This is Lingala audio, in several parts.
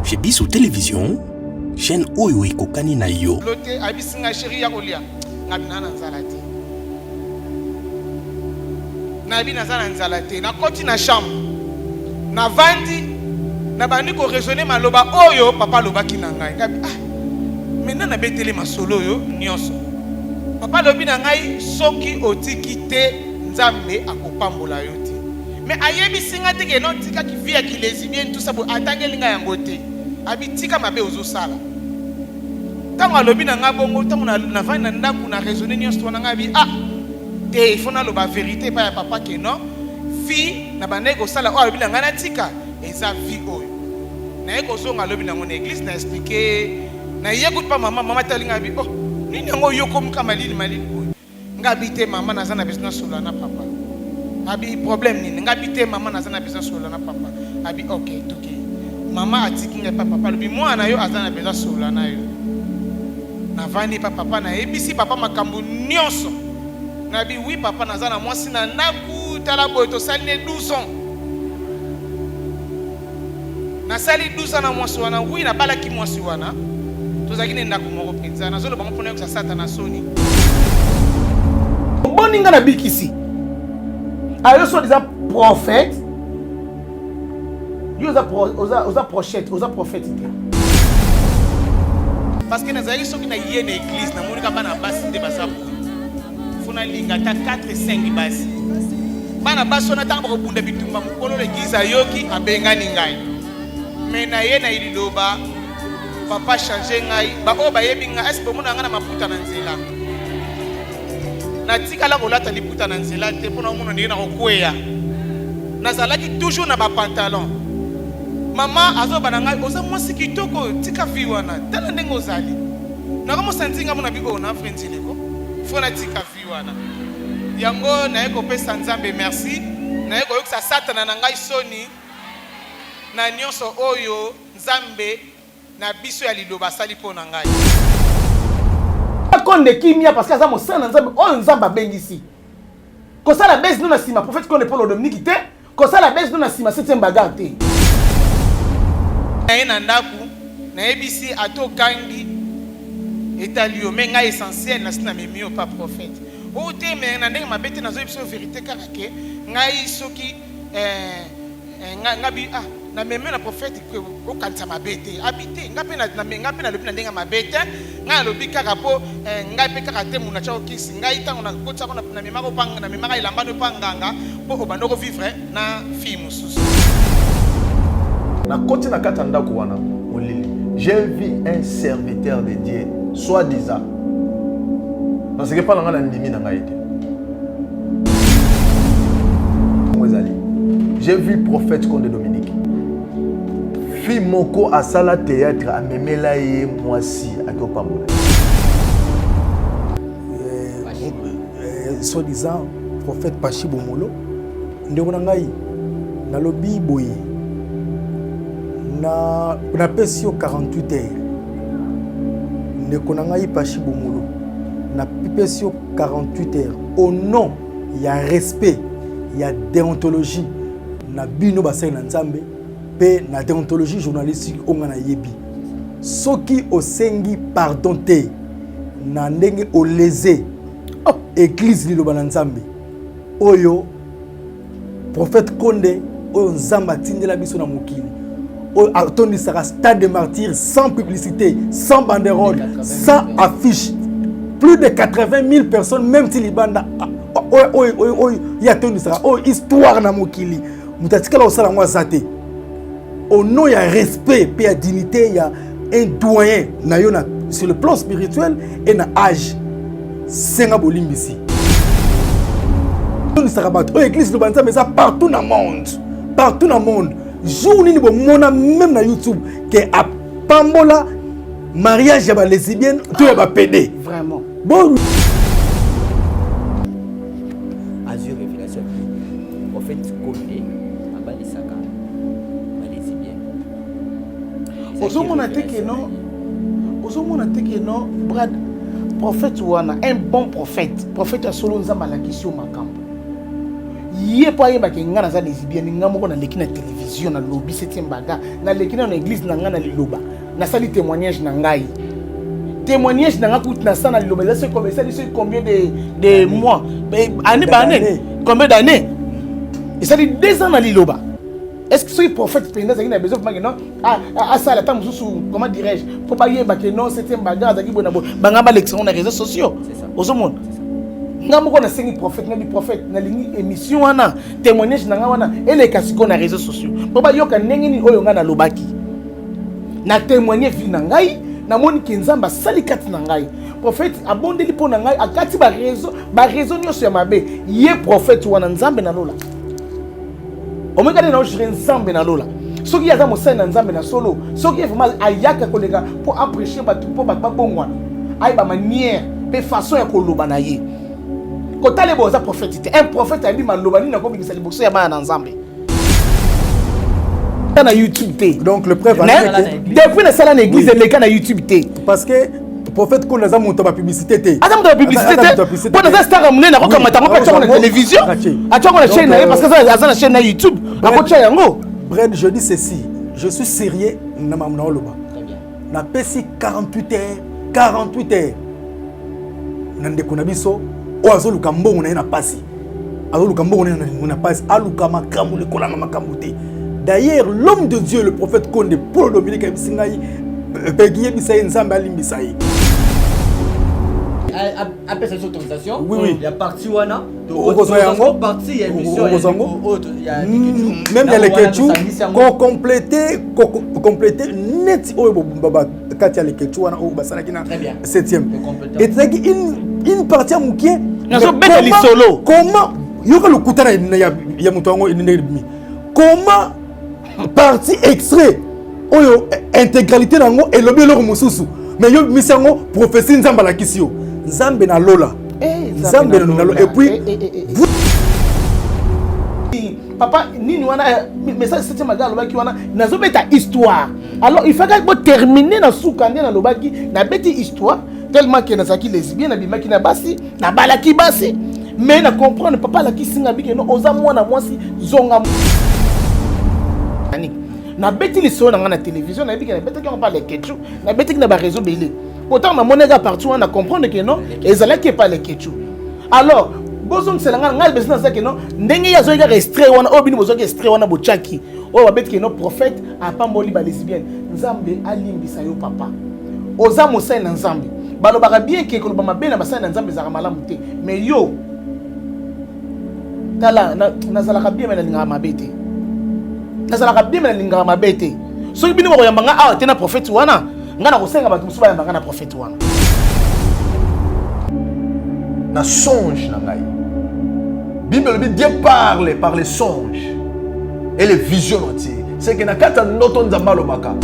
chez Bissou Télévision, chaîne Oyo Ekokani na yo. Loté abisinga chéri ya kolia. Ngabina na nzalate. Nabi na zala nzalate. Na koti na chambre. Na vandi. Na bandi ko raisonner maloba oyo papa loba ki na ngai. Ngabi maintenant na betele masolo yo nyonso. Papa lobi na ngai soki otiki te nzambe akopambola yo te. Mais ayebi singa te ke non tika ki via ki lesbienne tout ça bo atangeli nga yango te. Abi tika mabe ozo sala. Tango alobi na nga bongo tango na vandi na ndako na raisonner nyonso na ngabi te il faut na loba vérité pa ya papa ke non fi na bandeko sala o alobi na nga na tika eza vie oyo. Na eko zonga alobi na ngone église na expliquer na yekut pa mama talinga bi nini yango yoko muka malili oyo. Ngabi te mama na zana business solo na papa. Abi problème nini ngabi te mama na zana business solo na papa. Abi okay toki. Mama atiki nga papa lobi mwana yo azana business solo na yo. Na vandi pa papa na ebisi papa makambu nyonso. Nabi oui papa na zana mwasi na naku tala boy to saline 12 ans. Na sali 12 ans na mwasi wana oui na balaki mwasi wana. Tozakine ndako moko penza na zolo bango pona ko sata na soni. Boninga na bikisi. Ayo so des prophètes. Yo oza prophète, oza prophète. Parce que nazali soki na yene église na monika bana basi te basabu. Funa linga ta 4 5 basi. Bana baso na tambo bunda bitumba mukolo l'église ayoki abengani ngai. Mais na yena ililoba papa changer ngai ba o ba yebinga est bomona ngana maputa na nzela. Na tika la kolata liputa na nzela te pona mona ndina kokweya. Nazalaki toujours na ba pantalon. Mama azo bananga oza mwasi kitoko tika viwana tala ndenge ozali na kama santinga mona biko na frenzile ko fona tika viwana yango na eko pesa nzambe merci na eko yoksa satana na ngai soni na nyonso oyo nzambe na biso ya liloba sali pona ngai akonde kimia parce que aza mosana nzambe oyo nzambe abengisi ko sala base no na sima prophète ko ne Paul Dominique te ko sala base no na sima 7e bagarre te. Na ndaku na ebisi ato kangi etalio menga essentiel na sina memio pa prophète o te me na ndenge mabete na zo biso vérité karake ngai soki ngabi na memio na prophète ko kanisa mabete habité ngape na lobi na ndenge mabete ngai lobi kaka po ngai pe kaka te muna chao kisi ngai tango na kotsa ko na memako panga na memaka ilambano panganga po obandoko vivre na fille mususu. Na côté na katanda kuwana molili. J'ai vu un serviteur de Dieu soi-disant. Parce que pas na ndimi na ngaite. J'ai vu le prophète Conde Dominique. Fi moko à sala théâtre à memela ye mwasi akopambola. Soi-disant prophète Pachi Bomolo ndeko na ngai na lobi boye na pesio 48 heures ndeko na ngai Pachi Bomolo na pesio 48 heures au nom ya respect ya déontologie na bino basai na nzambe pe na déontologie journalistique onga na yebi soki osengi pardon te na ndenge oleze église liloba na nzambe oyo prophète Konde oyo nzamba tindela biso na mokili oyo atondisaka stade de martyrs sans publicité, sans banderole, sans affiche. Plus de 80 000 personnes, même si libanda y a tondisaka oyo histoire na mokili mutatika la osala ngwa zate au nom ya respect pe ya dignité ya un doyen na yo na sur le plan spirituel et na âge senga bolimbisi l'église de Banza mais ça partout dans le monde, partout dans le monde. Jour ni bo mona même na YouTube que à Pambola mariage ya ba lesbienne tout ya ba pédé Vraiment. Bon Azur révélation prophète Konde abalisaka ba lesbienne. Ozomona te que non brad prophète wana un bon prophète a solo nzamba la question makambo yé po ayé baki nga na za lesbienne nga moko na leki na télévision na lobby 7e baga na leki na église na nga na liloba na sali témoignage na ngai témoignage na nga kuti na sa na liloba ça c'est combien de mois année par année combien d'années et ça dit 2 ans na liloba. Est-ce que ce prophète pénal ça a besoin de non ça la temps comment dirais-je faut pas y que non 7e baga za ki bona banga ba lection na réseaux sociaux au monde nga moko na sengi prophète na lingi émission wana témoignage na nga wana ele kasiko na réseaux sociaux po ba yoka ndenge ni oyo nga na lobaki na témoigner vie na ngai na moni ke nzamba sali kati na ngai prophète abondeli po na ngai akati ba raison nyonso ya mabe ye prophète wana nzambe na lola omekane na ojire nzambe na lola soki aza mosali na nzambe na solo soki vraiment ayaka koleka po apprécier bato po babongwana ayi ba manière pe façon ya koloba na ye kotale boza prophète te un prophète ali maloba ni na ko bingisa liboso ya bana nzambe na YouTube te donc le preuve depuis na sala na église le cas na YouTube te parce que prophète qu'on a monté ma publicité te ata monté publicité te pour na star amune na ko kamata ko pa na télévision acha ko na chaîne na parce que ça na chaîne na YouTube akocha yango Brad je dis ceci je suis sérieux na mamna oloba na pesi 48 heures na ndeko na biso o azoluka mbongo na pasi azoluka mbongo na pasi aluka makambu le kolanga makambu te. D'ailleurs l'homme de Dieu le prophète Konde Paul Dominique Abisingai Begiye Bisaye Nzambe Alimbisaye après cette autorisation oui il y a parti wana parti il y a émission même il y a les Ketchou compléter net oyo baba Katia les Ketchou wana o basala kina 7e et c'est une partie à Moukié comment yoka le kutana ya mutongo ndemi comment partie extrait oyo intégralité nango et lobi loko mususu mais yo misango prophétie nzamba la kisio nzambe na lola nzambe na lola et puis papa nini wana message 7e baga lobaki wana nazo beta histoire alors il faut que terminer na soukande na lobaki na beti histoire tellement que na saki lesbienne na bimaki na basi na balaki basi mais na comprendre papa la kisinga biki no oza mwana mwasi zonga na beti liso na na télévision na biki na beti ko pas les Ketchou na beti na ba réseau belé autant na monega partout on a comprendre que non ezala qui pas les Ketchou alors boson selanga ngal business ça que non ndenge ya zoga extrait wana obini bozoga extrait wana bochaki o ba beti que non prophète a pas moli ba lesbienne nzambe alimbisa yo papa oza mosai na nzambe balobaka bien que ko ba mabe na basai na nzambe za malamu te mais yo tala nazalaka bien na linga mabete nazalaka bien na linga mabete so bino ko yambanga ah tena prophète wana ngana ko senga batu musuba yambanga na prophète wana na songe na ngai Bible dit Dieu parle par les songes et les visions entières c'est que na kata noto nzamba lobaka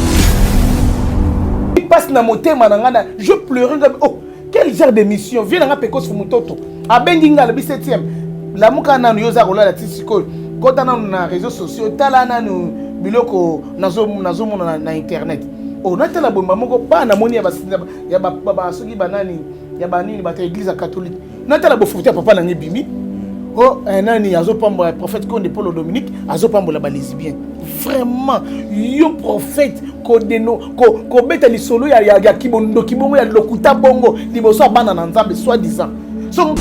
il passe na motema na ngana je pleurais oh quel genre de mission vient na pekos fu mutoto abengi ngala bi 7e la muka nanu yoza kola la tisiko kota nanu na réseaux sociaux tala nanu biloko nazo na internet o na tala bomba moko pa na moni ya ba soki banani ya banini ba église catholique na tala bo futa papa na ngibimi oh nani azopamba prophète Konde Paul Dominique azopamba ba lesbien vraiment yo prophète ko deno ko beta lisolo ya kibongo ya lokuta bongo liboso bana na nzambe soit disant so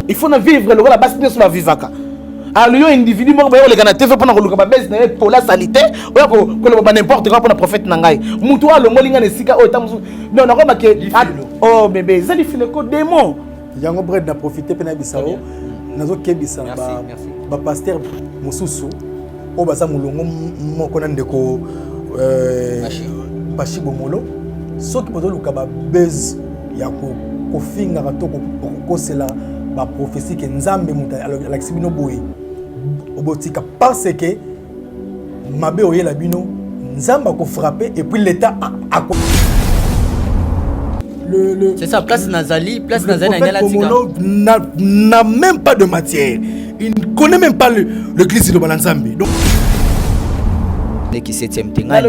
il faut vivre le la base bien sur la vivaka alors yo individu mo ba yo le kana TV pona ko luka ba base na pour la salité oya ko le ba n'importe quoi pour prophète na ngai mutu wa lo molinga ne sika o tamusu non na ko make oh bébé zali file ko démon yango bread na profiter pe na bisao nazo kebisa ba pasteur mususu o baza mulongo moko na ndeko bashi bomolo soki bozo luka ba base ya ko finga ka to ko sela ba prophétie que nzambe muta alakisi bino boye obotika parce que mabe oyela bino nzamba ko frapper et puis l'état a c'est ça place nazali n'a même pas de matière il ne connaît même pas l'église de Balanzambe donc qui 7e tenga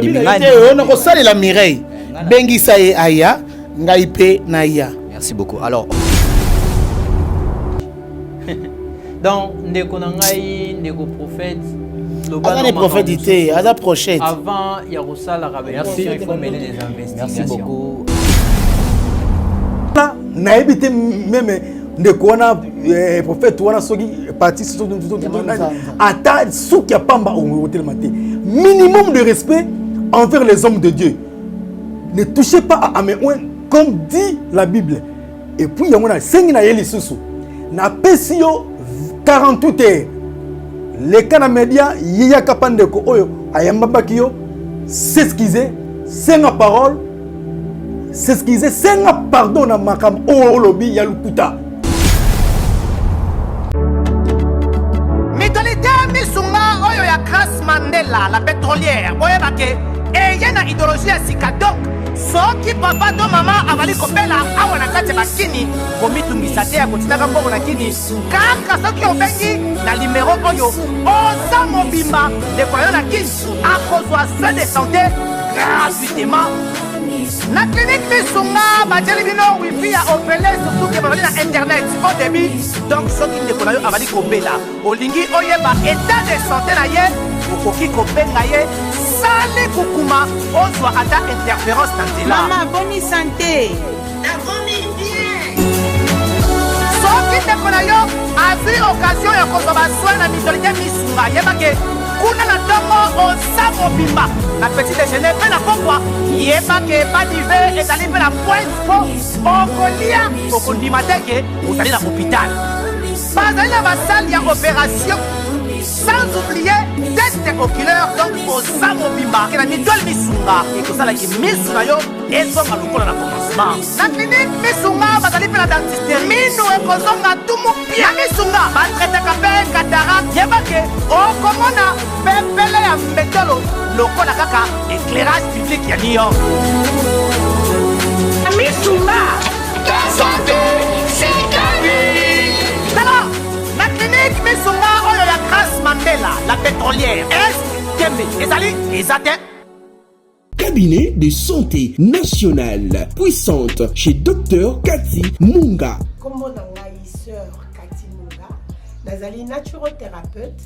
on a salé la Mireille bengi saye aya ngaipe na ya merci beaucoup alors Donc, ndeko nangai, ndeko prophète. Avant les prophétités, à la prochaine. Avant, il y a aussi la révélation, il faut mener des investigations. Merci beaucoup. nayebi te même ndeko wana prophète wana soki parti ata soki ya pamba otelema te. Minimum de respect envers les hommes de Dieu. Ne touchez pas à mes oins comme dit la Bible. Et puis il y a un sengi na yeli susu na pesio 48 heures. Les canaux médias yaya kapandeko oyo ayamba bakio s'excuser senga parole s'excuser senga pardon na makam o lobby ya lukuta. Mitolite misunga oyo ya Grace Mandela la pétrolière boyeba ke eye na idéologie ya sika donc soki papa to mama avali kopela awa na kati bakini komitungisa te ya kotinaka mbongo na kini kaka soki obengi na numéro oyo oza mobimba ndeko yo na kini akozwa soin de santé gratuitement na clinique misunga batieli bino wifi ya opele surtout ke bazali na internet au début donc soki ndeko na yo avali kopela olingi oyeba état de santé na ye okoki kobenga ye sali kukuma ozwa ata interférence na nzela. Maman, bonne santé. soki ndeko na yo azwi occasion ya kozwa basoi na mitolite misunga yeba ke kuna na ntongo oza mobimba na petit déjeuner mpe na pokwa yeba ke badive ezali mpe na point po okolia okondima te ke ozali na hôpital bazali na basali ya opération sans oublier test oculaire donc oza mobimba ke na mitole misunga ekosalaki misu na yo ezonga lokola na commencement na clinique misunga bazali mpe na dentiste minu ekozonga tumu pia misunga batretaka mpe katarak yebake okomona pepele ya mbetolo lokola kaka éclairage public ya New York misunga santé alors la clinique misunga oyo ya Grace Mandela la pétrolière est kembe ezali ezate. Cabinet de santé nationale puissante chez Dr Cathy Munga. Comment nangai sœur Cathy Munga, nazali naturothérapeute,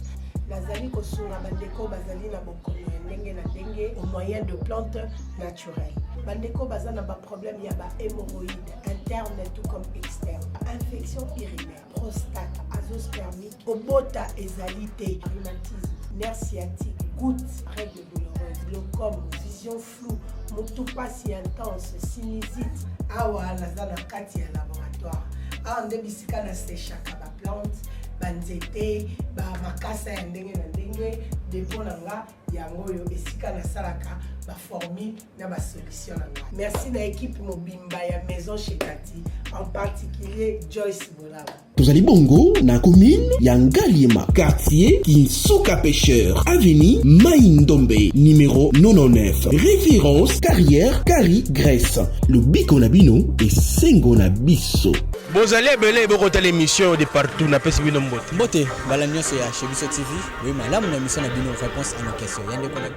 nazali kosunga bandeko bazali na bokono ndenge na ndenge au moyen de plantes naturelles. Bandeko bazana ba problème ya ba hémorroïdes interne tout comme externe, infection urinaire, prostate, azoospermique, obota ezalité, rhumatisme, nerf sciatique, gouttes, règles douloureuses, glaucome, vision floue, motopathie intense, sinusite. Awa nazana kati ya laboratoire. Awa nde bisika na séchaka ba plante, banzete, ba makasa ya ndenge na ndenge, depo na nga yango yo esika na salaka ba formule na ba solution na nga. Merci na équipe mobimba ya maison chez Cathy, en particulier Joyce Bolaba. Tozali bongo na commune ya Ngaliema, quartier Kinsuka Pêcheur, avenue Maïndombe, numéro 99. Référence carrière Kari Grèce. Le biko na bino et sengo na biso. Bozali ebele bokota l'émission de partout na pesi bino mbote. Mbote, bala nyonso ya Chebiso TV. Oui, malamu na émission na bino réponse à nos questions. Yande ko na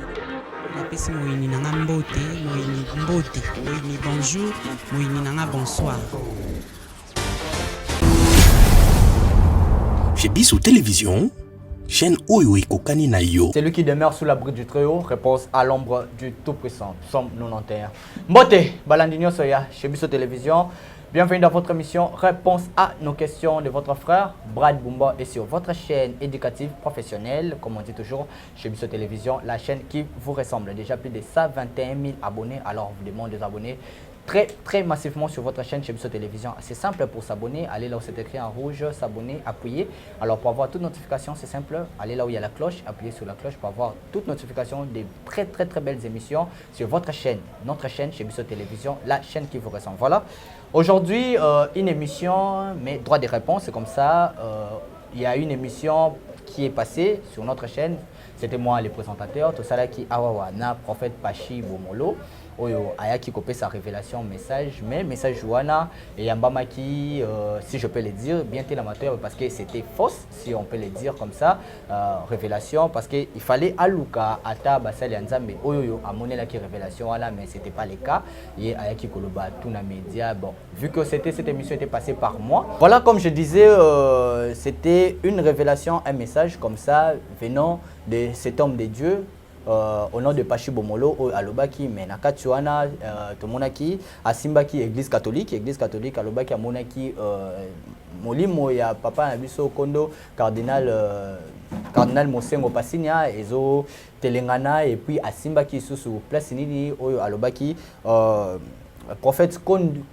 napesi moyini nanga mbote, moyini mbote, moyini bonjour, moyini nanga bonsoir. Chez Bissou Télévision, chaîne Oyo Kokani na yo. Celui qui demeure sous l'abri du Très-Haut repose à l'ombre du Tout-Puissant. Somme 91. Mbote, Balandinho Soya, chez Bissou Télévision. Bienvenue dans votre émission Réponse à nos questions de votre frère Brad Bumba et sur votre chaîne éducative professionnelle, comme on dit toujours, chez Bissou Télévision, la chaîne qui vous ressemble. Déjà plus de 121 000 abonnés, alors vous demandez des abonnés très massivement sur votre chaîne chez Bissou Télévision. C'est simple pour s'abonner, allez là où c'est écrit en rouge, s'abonner, appuyer. Alors pour avoir toute notification, c'est simple, allez là où il y a la cloche, appuyez sur la cloche pour avoir toute notification des très belles émissions sur votre chaîne, notre chaîne chez Bissou Télévision, la chaîne qui vous ressemble. Voilà. Aujourd'hui, une émission, mais droit des réponses, c'est comme ça. Il y a une émission qui est passée sur notre chaîne. C'était moi le présentateur. Tout ça là qui awawa na prophète Pachi Bomolo. Oyo ayaki kopé sa révélation message, mais message wana et yambama qui si je peux le dire bien l'amateur parce que c'était fausse si on peut le dire comme ça révélation parce que il fallait aluka ata basali nzambe oyo amone la qui révélation wana mais c'était pas le cas et ayaki koloba tout na média bon vu que cette émission était passée par moi voilà comme je disais c'était une révélation un message comme ça venant de cet homme de Dieu au nom de Pachi Bomolo alobaki mais nakati wana tomonaki asimbaki église catholique alobaki amonaki molimo ya papa na biso kondo cardinal Mosengo Pasinia ezo telengana et puis asimbaki susu place nini oyo alobaki prophète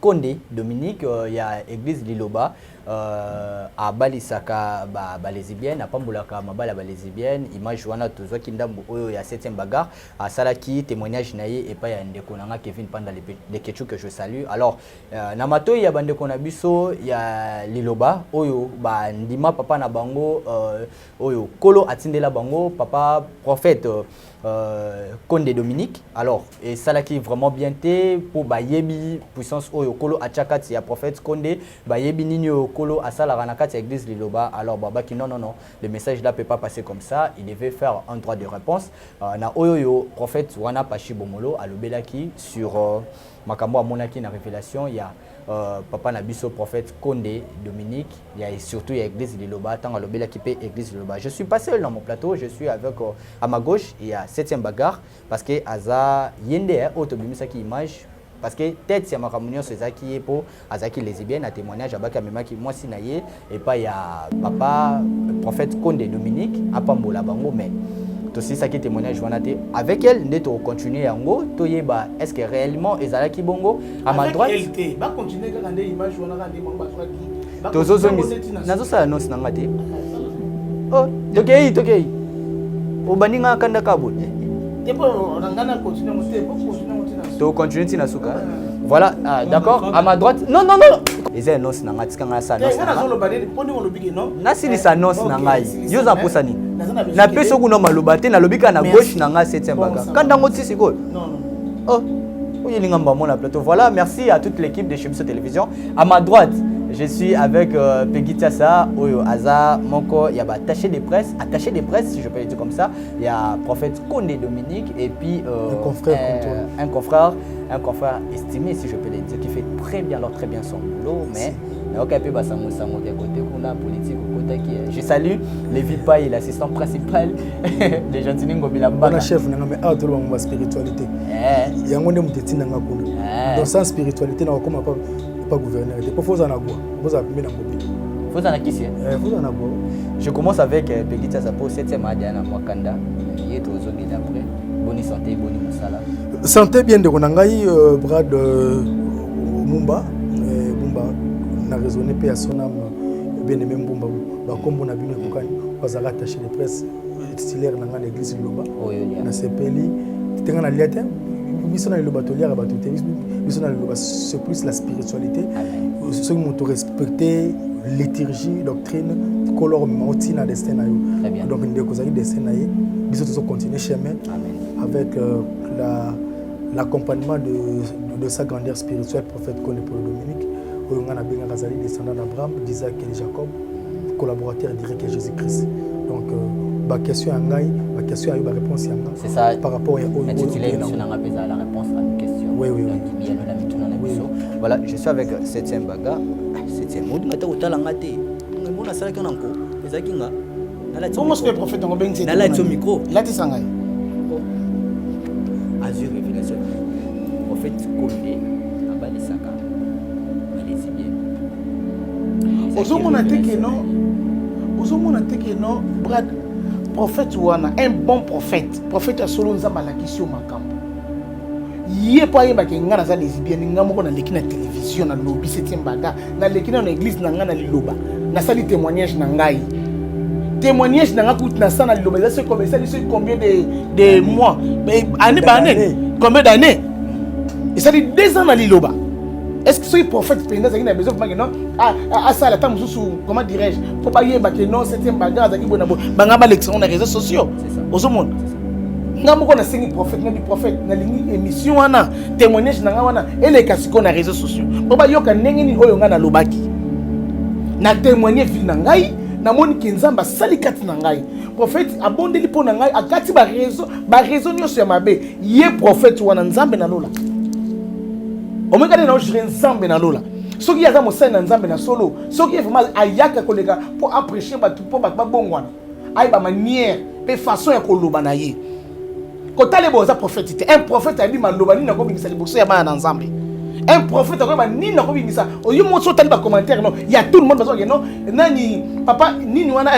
Condé Dominique ya église Liloba a balisaka ba lesbienne a pambulaka mabala ba lesbienne image wana tozoki ndambo oyo ya 7e bagarre a salaki témoignage naye et pas ya ndeko nanga Kevin Panda les Ketchou que je salue alors namato ya bandeko na biso ya Liloba oyo ba ndima papa na bango oyo kolo atindela bango papa prophète Condé Dominique alors et salaki vraiment bien té pour bayebi puissance oyo kolo achakati ya prophète Condé bayebi nini kolo asala ranakati église Liloba alors baba qui non le message là peut pas passer comme ça il devait faire un droit de réponse na oyo prophète wana Pachi Bomolo alobelaki sur makambo amonaki na révélation il y a papa Nabiso prophète Condé Dominique il y a surtout l'église Liloba tant alobelaki pe église Liloba je suis pas seul dans mon plateau je suis avec à ma gauche il y a 7e bagarre parce que aza yende autobimisa qui image parce que tête c'est ma communion c'est ça qui est pour azaki lesbienne à témoignage abaka memaki moi sinaye et pas il y a papa prophète Condé Dominique à pambola bango mais aussi ça qui témoignage wanate avec elle ndeto continuer yango toyeba est-ce que réellement ezalaki bongo à ma droite elle va continuer quand on image wana quand mamba twaki tozozo nazo ça annonce nanga te oh tokei obaninga kanda kabo to continue tina suka voilà d'accord à ma droite non les annonces nanga tikanga ça nasi lisa annonce nanga yoza posani na peso kuna maloba te na lobika na gauche nanga 7e bagarre kanda ngoti siko oh oyelinga mbamo na plateau voilà merci à toute l'équipe de Chebiso Télévision à ma droite je suis avec Peggy Tiassa, Oyo Aza, Moko, il y a attaché de presse, si je peux le dire comme ça. Il y a prophète Condé Dominique et puis un confrère estimé, si je peux le dire, qui fait très bien son boulot, mais je salue Lévi Paye, l'assistant principal de Gentini Ngobilamba. On a chef, on a une spiritualité. Il y a un dans sa spiritualité, on a pas gouverneur. Il faut en je commence avec Peggy Tiassa pour 7e Adiana Mwakanda. Il est aux zones d'après. Bonne santé, bonne musala. Santé bien de Konangai, Brad Mumba. Mumba n'a raisonné pas à son âme. Bien aimé Mumba. Comme on a vu le Kokani, pas à l'attaché de presse titulaire dans l'église Loba. Dans ces pays, tu es en allié. C'est plus la spiritualité. Ceux qui ont respecté liturgie, doctrine, color mautina destin. Donc nous devons destin nous continuer chemin avec l'accompagnement de sa grandeur spirituelle, prophète Condé Dominique. On a bien Razali descendant d'Abraham, d'Isaac et de Jacob, collaborateur direct de Jésus-Christ. Donc ma question à Ngaï, ma question à réponse c'est ça par rapport à la réponse à une question. Oui. Voilà, je suis avec 7e bagarre. 7e mot. Comment est-ce que le prophète a micro là tu sangai Azur révélation prophète Condé abalisaka ozomona te ke non brad prophète wana un bon prophète a solo nzamba la question makambo yé pa yeba ke ngana za lesbienne ngamo ko na leki na télévision na lobby 7e bagarre na leki na église na ngana Liloba na sali témoignage na ngai témoignage na ngakuti na sana Liloba ça c'est combien de mois mais année combien d'années et ça dit 2 ans na Liloba est-ce que ce prophète pénal ça qui n'a besoin de non à ça la temps sous comment dirais-je pour pas y que non c'était un bagage qui bon bangaba l'exemple des réseaux sociaux au monde ngamo ko na sengi prophète na prophète na lingi émission wana témoignage na wana ele kasiko na réseaux sociaux pour ba yoka ndenge ni oyo nga na lobaki na témoigner vie na ngai na moni kenzamba sali kati na ngai prophète abondeli po na ngai akati ba réseau nyonso ya mabe ye prophète wana nzambe na lola omeka na ojire nzambe na lola soki yaza mosali na nzambe na solo soki vraiment ayaka koleka po apprécier ba tout po ba bongwana ay ba manière pe façon ya koloba na ye ko tale boza prophète un prophète abi maloba ni na ko bingisa liboso ya bana nzambe un prophète ko ba ni na ko bingisa oyo moto tali ba commentaire non il y a tout le monde parce que non nani papa nini wana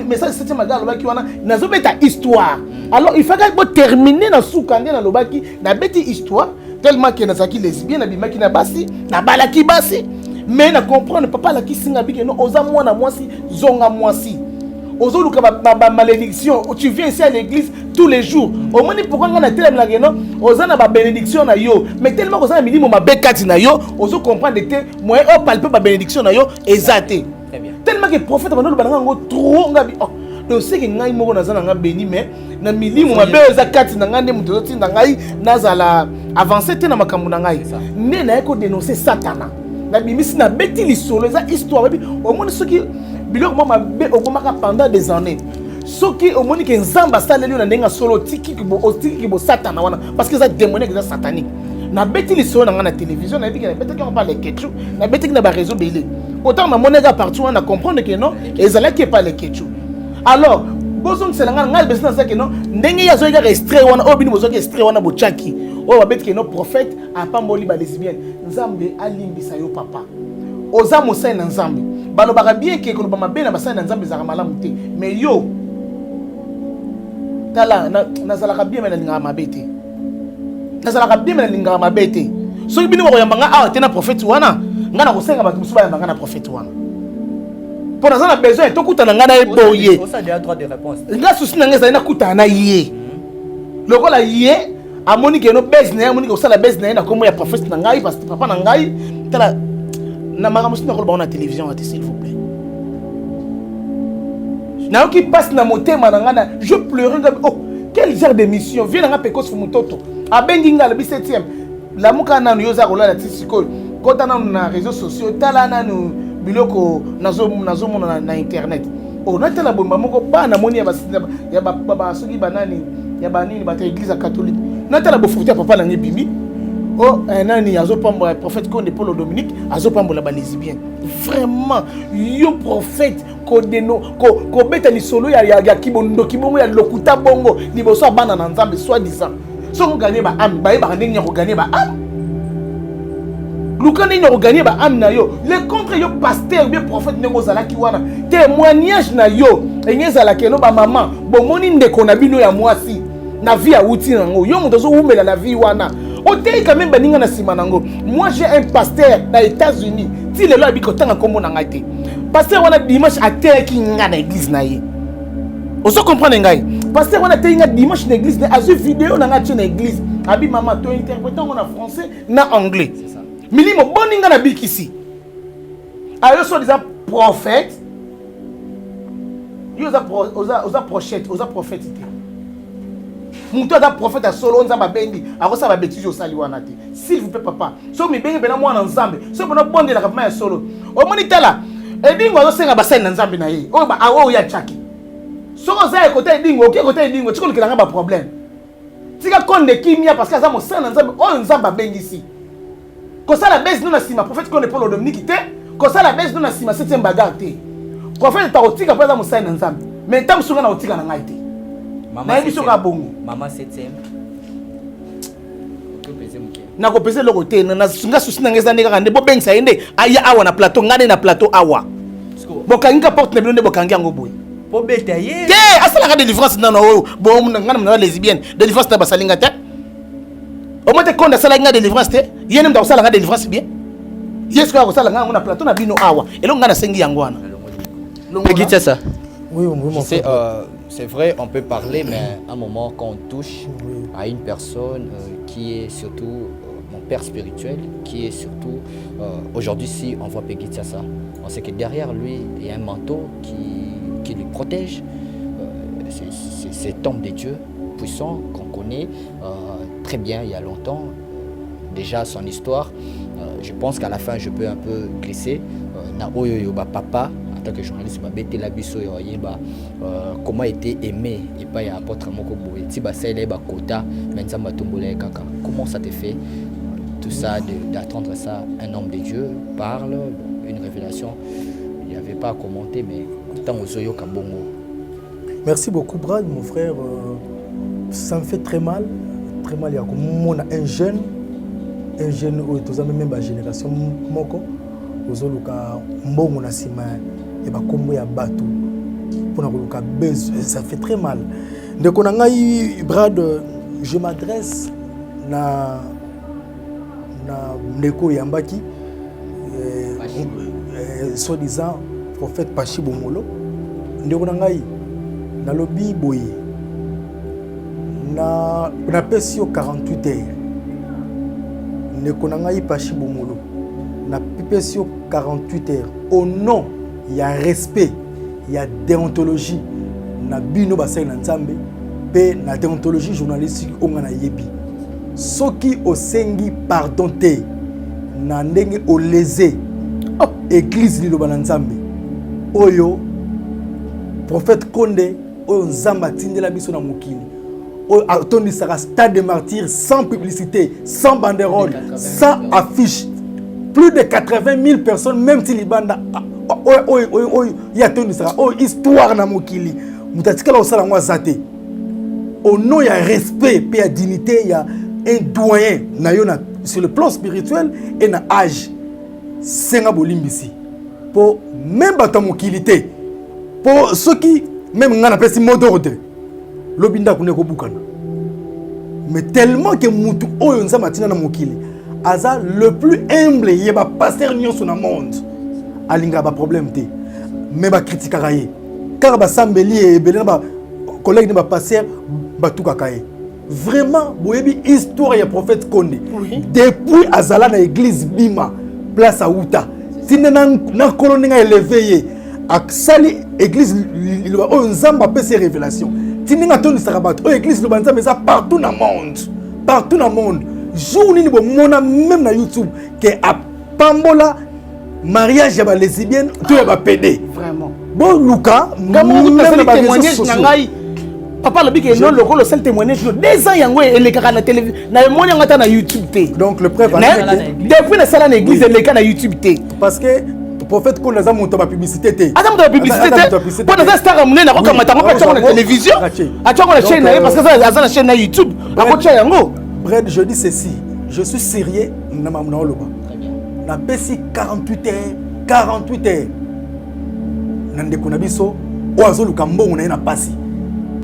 message c'était magalo ba ki wana nazo beta histoire alors il faut que terminer na soukande na lobaki na beti histoire tellement que nazaki lesbienne abimaki na basi na balaki basi mais na comprendre papa la ki singa biki non oza mwana mwasi zonga mwasi ozo luka ba malédiction tu viens ici à l'église tous les jours au moins pourquoi on a tellement la non oza na ba bénédiction na yo mais tellement oza na milimo mabekati na yo ozo comprendre te moi o palper ba bénédiction na yo ezate tellement que prophète ba no ba ngo trop ngabi oh donc c'est que ngai moko nazana nga béni mais na milimo mabe ezakati na ngande muto tinda ngai nazala avancer te na makambo na ngai ne na ko dénoncer satana na bimisi na beti lisolo eza histoire bi au moins soki biloko mo mabe okomaka pendant des années soki au moins que nzamba saleli na ndenga solo tiki bo satana wana parce que ça démoniaque ça satanique na beti lisolo na nga na télévision na biki na beti ko parler ketchu na beti na ba réseau belé autant na monega partout on a comprendre que non ezala qui pas les ketchu alors bozong selanga ngal besina ça que non ndenge ya zo ga extrait wana obini bozo ga extrait wana bochaki o babet que non prophète a pas mboli ba lesbienne nzambe alimbisa yo papa oza mosai na nzambe balobaka bien ke koloba mabe na basai na nzambe zaka malamu te mais yo tala nazalaka bien na lingaka mabe te nazalaka bien na lingaka mabe te soki bino koyamba nga awa te na prophète wana nga na kosenga bato mosusu bayamba nga na prophète wana pour na besoin tokutana nga na ye boye ça déjà droit de réponse nga susi na nga ezali nakutana na ye lokola ye amoni ke no base na ye amoni ke osala base na ye na kombo ya prophète na ngai parce que papa na ngai tala na makambo sina koloba na télévision ate s'il vous plaît nayoki passe na motema na nga na je pleurais nga oh quel genre d'émission vie na nga pekos fu mototo abengi nga lobi 7e lamuka nanu yo za kolala ti sikoyo kota nanu na réseaux sociaux tala nanu biloko nazomona na internet o natala bomba moko bana moni ya ba soki banani ya banini ba église catholique natala bofuta papa na ngebimi oh nani azopambola prophète Konde Paul Dominique azopambola ba lesbien vraiment yo prophète ko beta ni solo ya kibondo kibongo ya lokuta bongo liboso bana na nzambe soit disant so ko gagner ba am ba ba ndenge ko gagner ba am lukani no gagner ba am na yo le contre yo pasteur bien prophète ndeko zalaki wana témoignage na yo enyezala keno ba maman bomoni ndeko na bino ya mwasi na vie ya uti nango yo moto zo umela na vie wana otei quand même baninga na sima nango moi j'ai un pasteur na États-Unis ti lelo abiko tanga kombo na ngai te pasteur wana dimanche ateki nga na église na ye oso comprendre ngai pasteur wana te nga dimanche na église na azu vidéo na nga na église abi mama to interpréter en français na anglais c'est ça milimo boninga na bikisi ayo so disant prophète yo oza prophète muto aza prophète a solo nzamba bendi akosa ba bêtise osali wana te s'il vous plaît papa so mi bengi bena mwana nzambe so bona bondela ka ya solo o moni tala edingo azo senga basali na nzambe na ye o ba awo ya chaki so ko za ekote edingo oki ekote edingo tiko likela ba problème tika konde kimia parce que aza mo sana nzambe o nzamba bengi si ko sala base no na sima prophète Konde Paul Dominique te ko sala base no na sima 7e bagarre te prophète ta otika pa aza mo sana nzambe mais tam sunga na otika na ngai te Maman 7e. Na ko pese loko te na sunga susi na ngeza ndeka kande bo bengisa ende aya awa na plateau ngane na plateau awa. Bokangi porte na bino bokangi yango boy. Po beta ye. Te asala ka délivrance na no bo ngana na lesbienne délivrance na basalinga te. O mote konda sala nga délivrance te yene mta sala nga délivrance bien. Yesu ka ko sala nga na plateau na bino awa elo ngana sengi yango wana. Pegita ça. Oui, mon frère. C'est vrai, on peut parler, mais à un moment, quand on touche à une personne qui est surtout mon père spirituel qui est surtout, aujourd'hui si on voit Peggy Tsassa, on sait que derrière lui il y a un manteau qui lui protège. C'est cet homme de Dieu puissant qu'on connaît très bien il y a longtemps, déjà son histoire. Je pense qu'à la fin je peux un peu glisser. Na oyo papa en tant que journaliste babete la biso yoyeba comment était aimé et pas ya apôtre moko boye ti ba sele ba kota menza matumbole kaka. Comment ça te fait tout ça d'attendre ça? Un homme de Dieu parle, une révélation, il n'y avait pas à commenter, mais tant aux oyo kabongo. Merci beaucoup Brad mon frère, ça me fait très mal il y a comme un jeune où tous même la génération moko ozoluka mbongo na sima et ba kombo ya bato pour na koluka besoin, ça fait très mal. Ndeko na ngai Brad, je m'adresse na ndeko yambaki soi-disant prophète Pachi Bomolo. Ndeko na ngai na lobi boye na pesi 48 heures. Ndeko na ngai Pachi Bomolo na pesi 48 heures au nom il y a respect, il y a déontologie na bino basai na nzambe pe na déontologie journalistique onga na yebi soki osengi pardon te na ndenge oleze église liloba na nzambe oyo prophète Konde oyo nzambe atindela biso na mokili oyo atondisaka stade de martyrs sans publicité, sans banderole, sans affiche. Plus de 80 000 personnes, même si Libanda il y a histoire na mokili mutatikala osala ngwa zate au nom il y a respect puis il y a dignité, il y a un doyen na yo na sur le plan spirituel et na âge senga bolimbisi pour même bato mokili te pour ceux qui même ngana pesi mot d'ordre lobinda kune ko bukana mais tellement que mutu oyo nza matina na mokili aza le plus humble yeba pasteur nyonso na monde alinga ba problème te mais ba critiquera ye car ba sambeli e belena ba collègue ne ba pasteur batuka kaye vraiment boyebi histoire ya prophète Konde depuis azala na église bima place à Outa tine na koloninga élevé aksali église o nzamba pe ses révélations tine nga toni sarabat o église lo banza mais ça partout dans le monde jour ni bo mona même na YouTube que a pambola mariage ya ba lesbienne to ya ba pédé vraiment bon Luka ngamo na témoignage na ngai papa le bike non le seul témoignage 2 ans yango ele kaka na télévision na moni ngata na YouTube té donc le preuve depuis na sala na église ele kaka na YouTube té parce que prophète Konde za monto ba publicité té ata monto ba publicité té pour na star amune na ko kamata ko pa na télévision ata ko na chaîne na parce que ça za na chaîne na YouTube akocha yango. Brad, je dis ceci, je suis sérieux na mamna oloba na pesi 48 heures na ndeko na biso o azoluka mbongo na pasi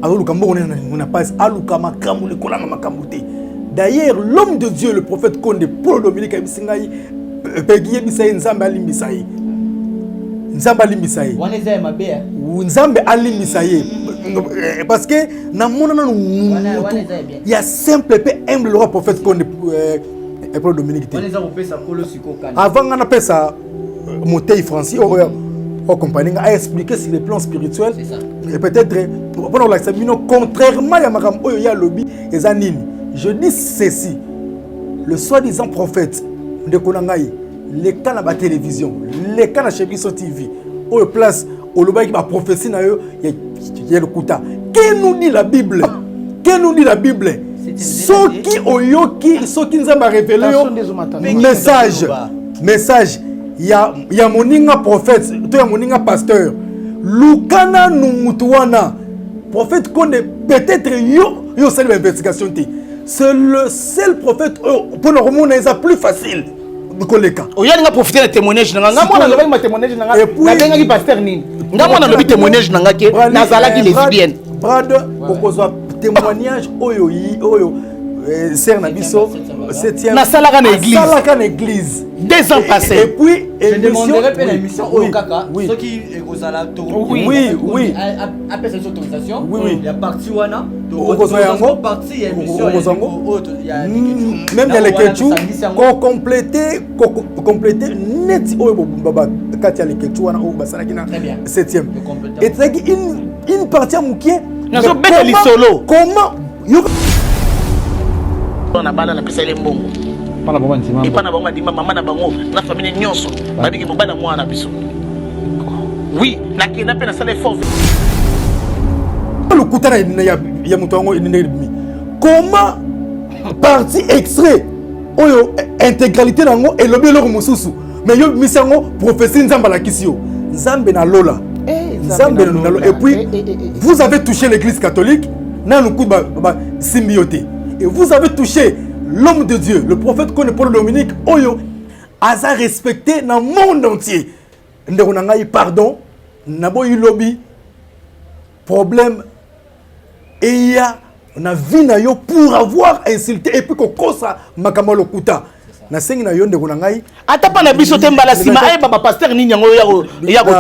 azoluka mbongo na pasi aluka makambu le kolanga makambu te. D'ailleurs l'homme de Dieu le prophète Konde pour Dominique Bisingai Peggy Bisaye nzambe alimbisaye waneza mabea nzambe alimbisaye parce que na mona na il y a simple peu humble le prophète Konde pour Dominique te avant on appelle ça Motei Francis au compagnie a expliqué sur le plan spirituel et peut-être pour la sabino contrairement à makam oyo ya lobby ezanini. Je dis ceci, le soi-disant prophète de Konangaï, les cas à la télévision, les cas à Chebiso TV, au place, au lobby qui va prophétie, il y a le Kouta. Qu'est-ce nous dit la Bible? Qu'est-ce nous dit la Bible? Ceux qui nous ont révélé message, il y a moninga prophète, il y a moninga pasteur, Lukana Numutuana, prophète Konde, peut-être yo c'est l'investigation. C'est le seul prophète pour nous remonter c'est plus facile que les cas. Il y a des profiter de témoignage nanga moi na lobi témoignage nanga na denga ki pasteur nini ngamo na lobi témoignage nanga ke nazala ki lesbienne Brad okozwa témoignage oyo sœur Nabiso 7e Nasalaka na église. Nasalaka na église 2 ans passés. Et puis je demanderai pas l'émission au Kaka oui. ceux qui Rosala oui après cette autorisation oui il y a parti wana parti émission même dans les Ketchou ko compléter net oyo baba kati ya les Ketchou wana o basala kina 7e et c'est une partie à Moukié nazo beta li solo comment yo na bala na pesa ile mbongo pana bango ndima pana bango ndima mama na bango na famille nyonso babiki mobana mwana biso oui na kina pe na sala effort le kutana ya mutu wango ndimi comment partie extrait oyo intégralité nango elobi eloko mosusu mais yo misango prophétie nzamba la kisio nzambe na lola nzambe na lola et puis vous avez touché l'église catholique na nuku ba symbioté et vous avez touché l'homme de Dieu le prophète Kone Paul Dominique oyo aza respecté dans le monde entier ndeko na ngai pardon nabo ilobi problème et il y a on a vu na yo pour avoir insulté et puis kokosa makambo lokuta na sengi na yo ndeko na ngai ata pa na biso te mbala sima ay baba pasteur nini yango ya ko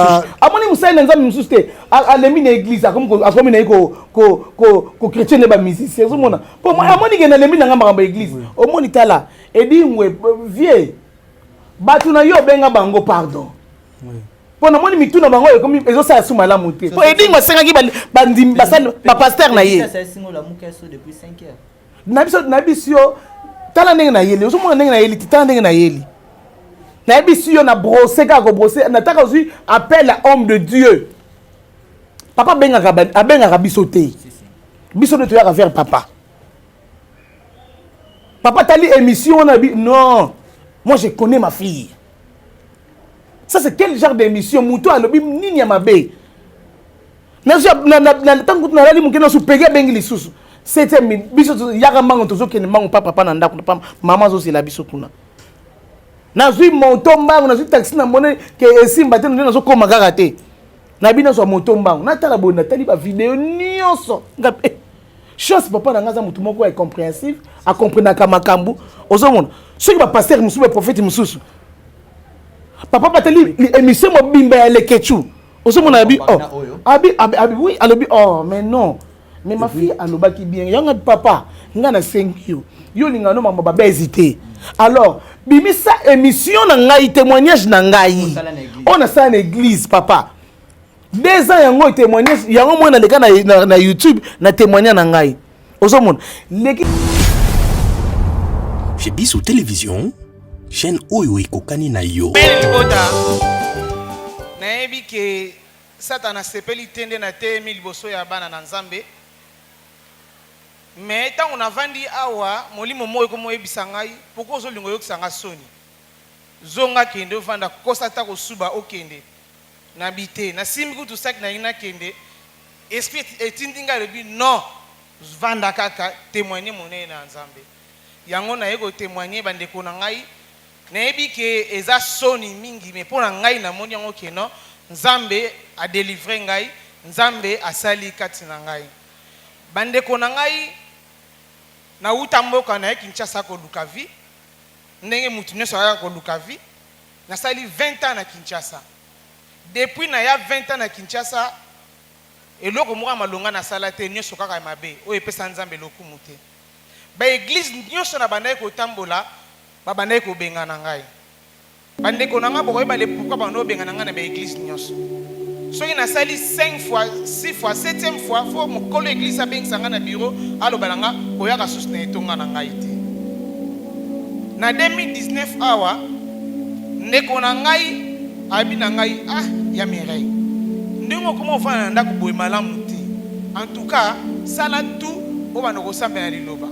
amoni musai na nzambe mususu te alemi na église akomi na ko chrétien ne ba musicien zo mona po amoni ke na lemi na ngamba église omoni tala edi ngwe vie batu na yo benga bango pardon pona moni mituna bango ekomi ezosala suma la moté po edi ngwe senga ki bandim basal ba pasteur na ye ça singo la mukeso depuis 5 heures na biso tala ndenge na yeli osomona ndenge na yeli tala ndenge na yeli na biso na brosser ka ko brosser na taka aussi appel à homme de Dieu papa benga biso te biso ne toya faire papa tali émission na non moi je connais ma fille ça c'est quel genre d'émission muto alobi nini ya mabe na tangu na lali mukena su pege bengi lisusu c'était biso yaka mango tozo kene mango papa na ndako papa maman zo c'est la biso kuna na zui moto mbango na zui taxi na mone ke esimba te na zo koma kaka te na bina so moto mbango na tala bo na tali ba vidéo nyonso ngape chose papa na ngaza mutu moko est compréhensif a comprendre ka makambu ozomona soki ba pasteur mususu ba prophète mususu papa batali émission mo bimba ya le Ketchou ozomona abi abi oui alobi mais non mais ma fille alobaki bien yanga papa nga na sengi yo lingano mama baba hésiter alors bimisa émission na ngai témoignage na ngai on a ça en église papa 2 ans yango témoignage yango moi na leka na YouTube na témoignage na ngai ozomona leki chez Biso Télévision chaîne oyo ekokani na yo nayebi ke satana sepeli tende na te liboso ya bana na nzambe mais ntango navandi awa molimo moko ekomoyebisa ngai poko ozolinga oyokisa nga soni zonga kende ovanda kosa ta kosuba okende na bite nasimbi kutu saki na ngai nakende esprit etindi ngai alobi non vanda kaka témoigner monene na nzambe yango naye kotémoigner bandeko na ngai nayebi ke eza soni mingi mais mpo na ngai namoni yango keno nzambe adelivre ngai nzambe asali kati na ngai bandeko na ngai na uta mboka na Kinshasa koluka vi ndenge mutu nyonso ayaka koluka vi nasali 20 ans na Kinshasa depuis na ya 20 ans na Kinshasa eloko moko malonga na sala te nyonso kaka mabe oyo epesa nzambe lokumu te ba église nyonso na bandai kotambola ba bandai kobenga na ngai bandeko na ngai bokoyeba le pourquoi bando benga na ngai na ba église nyonso soki nasali 5 fois 6 fois 7e fois fo mokolo église abengisa ngai na bureau aloba na ngai koyaka susu na etonga na ngai te na 2019 awa ndeko na ngai abi na ngai ya Mireille ndenge okoma ofana na ndako boye malamu te en tout cas sala tout obana kosambela liloba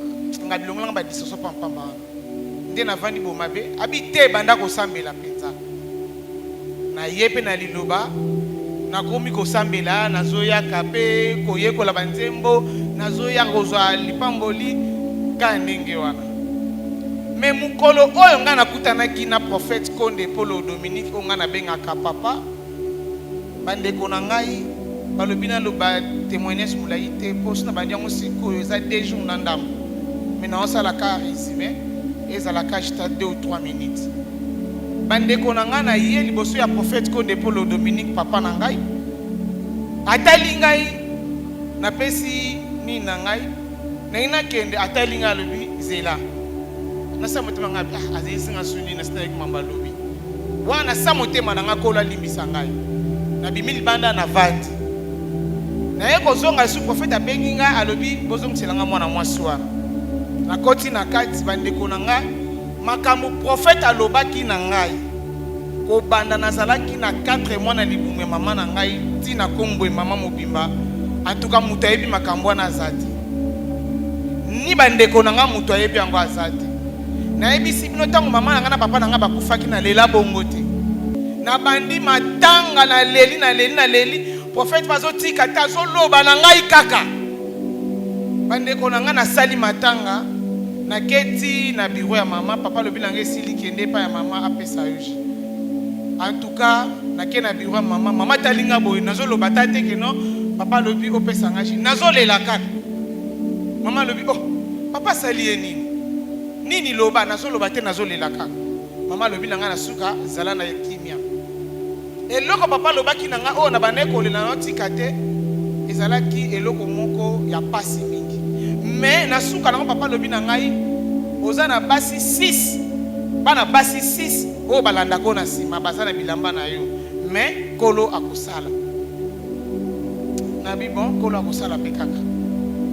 nga bilongolanga badisoso pampamba nde navandi bomabe abi te banda kosambela mpenza na ye mpe na liloba nakomi kosambela nazoyaka mpe koyekola banzembo nazoyaka kozwa lipamboli kaka ndenge wana me mokolo oyo ngai nakutanaki na prophète Konde Paul Dominique oyo ngai nabengaka papa bandeko na ngai balobi naloba témoignage molai te mpo sina bandi yango sikoyo eza 2 jours na ndambo me na osala ka résumé ezalaka juste 2 ou 3 minutes. Bandeko na nga na ye liboso ya prophète Konde Polo Dominique papa na ngai atali ngai napesi ni na ngai na ina kende atali ngai lobi zela na sa motema ngapi azisinga suni na sina kumamba lobi wana sa motema na nga kola limbisa ngai na bimili banda na vandi na ye kozonga su prophète abengi ngai alobi bozongisela nga mwana mwasi wana na koti na kati bandeko na ngai makambo prophète alobaki na ngai ko banda nazalaki na 4 mois na libumwe mama na ngai tina kombwe mama mobimba atuka mutu ayebi makambo wana azati ni bandeko na ngai mutu ayebi yango azati nayebisi bino ntango mama na ngai na papa na ngai bakufaki na lela bongo te na bandi matanga na leli prophète bazotika te azoloba na ngai kaka bandeko na ngai nasali matanga na keti na biro ya mama papa lobi na ngai esili kende pa ya mama apesa yoji en tout cas na ke na biro ya mama talinga boye nazoloba ta te ke no papa lobi opesa ngai nazolela kaka mama lobi oh papa sali ye nini loba nazoloba te nazolela kaka mama lobi na ngai na suka zala na kimia eloko papa lobaki na ngai o na bandeko lela na tika te ezalaki eloko moko ya pasi mingi mais na suka na papa lobi na ngai oza na basi 6 bana basi 6 o balanda ko na sima bazana bilamba na yo mais kolo akosala na bibon kolo akosala pekaka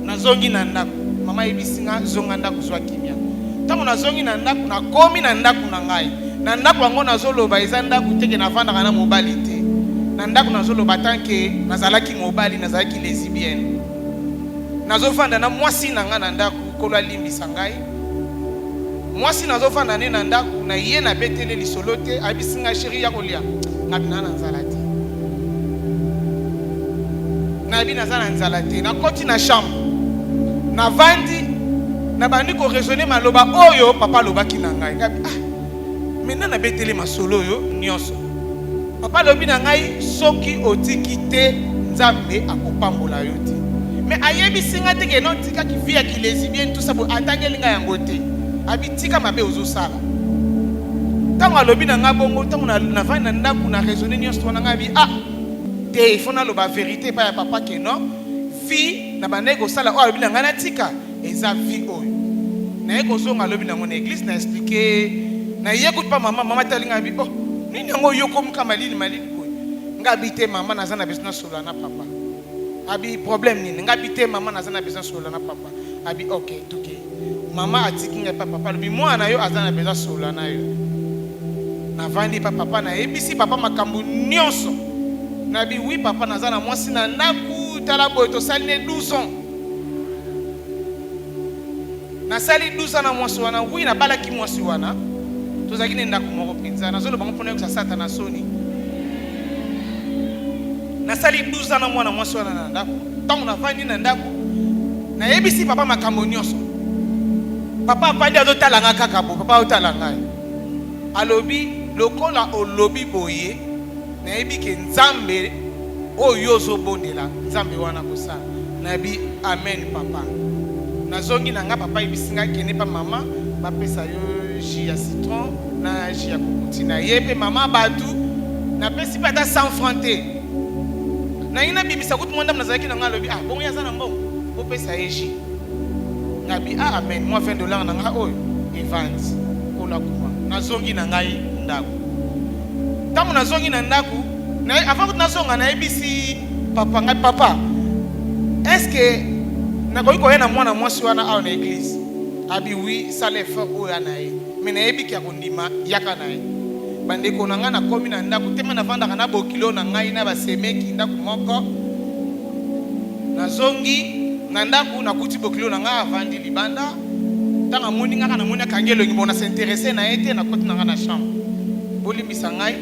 nazongi na ndako mama ebisinga zonga ndako zwa kimia tango nazongi na ndako na komi na ndako na ngai na ndako yango nazoloba eza ndako teke navandaka na mobali te na ndako nazoloba tanke nazalaki mobali nazalaki lesbienne nazofanda na mwasi na nga na ndako kolo alimbisa ngai mwasi nazofanda ne na ndako na ye na betele lisolo te abisinga chéri ya kolia ngabi na nzala te na bi nazala nzala te na koti na chambre na vandi na bandi ko raisonner maloba oyo papa lobaki na ngai ngabi maintenant na betele masolo oyo nyonso papa lobi na ngai soki otiki te nzambe akopambola yo te mais ayebisinga te ke non tika ki via ki lesbienne tout ça bo atangelinga yango te abitika mabe ozosala tango alobi na nga bongo tango na vandi na ndako na raisonner nyonso na ngai te il faut na loba vérité pa ya papa ke non vie na bandeko sala o alobi na nga na tika eza vie oyo na ye kozonga alobi na ngona église na expliquer na yekuti pa mama talinga bi oh nini yango yoko muka malili boy ngabi te mama naza na besoin solo na papa abi problème nini ngabi te mama naza na besoin solo na papa abi okay tuke mama atikinga pa papa lobi mwana yo aza na besoin solo na yo na vandi pa papa na ebisi papa makambu nyonso na bi oui papa naza na mwasi na ndaku tala boy to sali ne 12 ans na sali 12 ans na mwasi wana oui na balaki mwasi wana tozaki ne ndako moko pinza nazoloba mpona ko sata na soni na sali 12 ans na mwana mwasi wana na ndako tango na vandi na ndako na yebisi papa makambo nyonso papa apandi azotala nga kaka bo papa otala ngai alobi lokola olobi boye na yebi ke nzambe oyo ozobondela nzambe wana kosala na bi amen papa nazongi na nga papa yebisinga kende pa mama bapesa yo jus ya citron na jus ya kokoti na ye pe mama batu na pesi pata 100 francs te na ina bimisa kutu mwanda mnazalaki na nga alobi bongo yaza na mbongo opesa ye jus na bi amen moi $20 na nga oyo evandi kola kuma nazongi na ngai ndako tamu nazongi na ndako na avant nazonga na ebisi papa ngai papa est-ce que nakoki koyena mwana mwasi wana awa na église abi oui sala effort oyo na ye mais na yebi kia kondima yaka na ye bandeko na ngai nakomi na ndako tema navandaka na bokilo na ngai na basemeki ndako moko nazongi na ndako nakuti bokilo na ngai avandi libanda tanga moni ngaka na moni akangelo ngi bona s'intéresser na ete na koti na ngai na chambre bolimbisa ngai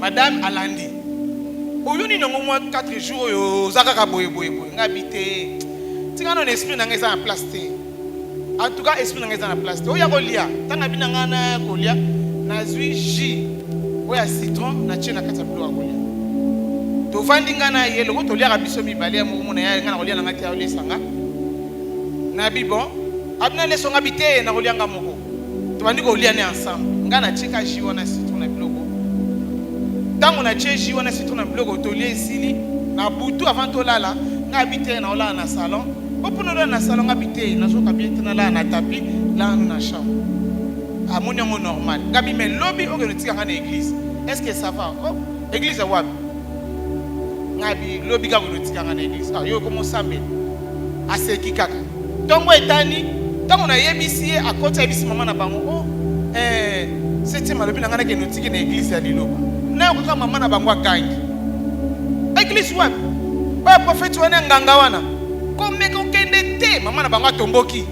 madame alandi oyo ni nango mwa 4 jours oyo zakaka boye ngabite tinga no esprit na ngai za na place te en tout cas esprit na ngai za na place te oya kolia tanga bina nga na kolia na zui jus oya citron na tie na kati ya bilo kolia to vandi nga na yelo ko to lia biso mibale ya mo na ya nga na kolia na ngati ya olesanga na bibon abina leso ngabite na kolianga moko tobandi koliane ensemble nga na cheka jiwa na citron na biloko tango na che jiwa na citron na biloko tolie esili na butu avant tolala nga habite na olala na salon opuna olala na salon ngabite nazoka bien te na lala na tapis là na chambre amoni yango normal ngabi mais lobi okeno tikanga na église est-ce que ça va oh église wapi ngabi lobi ka kono tikanga na église ah yo komo sambe aseki kaka tongo etani tango na yebisi a kota yebisi mama na bango oh c'était malobi na ngana ke notiki na église ya liloba na ko kama mama na bango akangi église wapi ba prophète wana nganga wana comme ko kende te mama na bango atomboki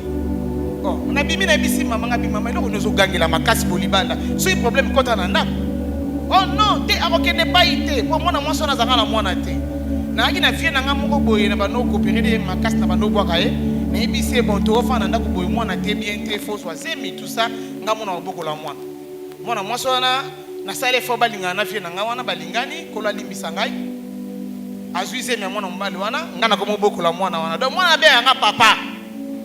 oh na bimi na bisi mama ngabi mama iloko nozo gangela makasi bolibanda so i problème kota na ndako oh non te akokende pa ite po mwana mwaso na zanga na mwana te na aki na vie na nga moko boye na bano coopérer de makasi na bano bwaka ye na ebisi bon to ofa na ndako boye mwana te bien te faux soit semi tout ça nga mona oboko la mwana mwaso na sale fo balinga na vie na nga wana balingani kola limbisa ngai azuise me mwana mbali wana nga na komo boko la mwana wana donc mwana be nga papa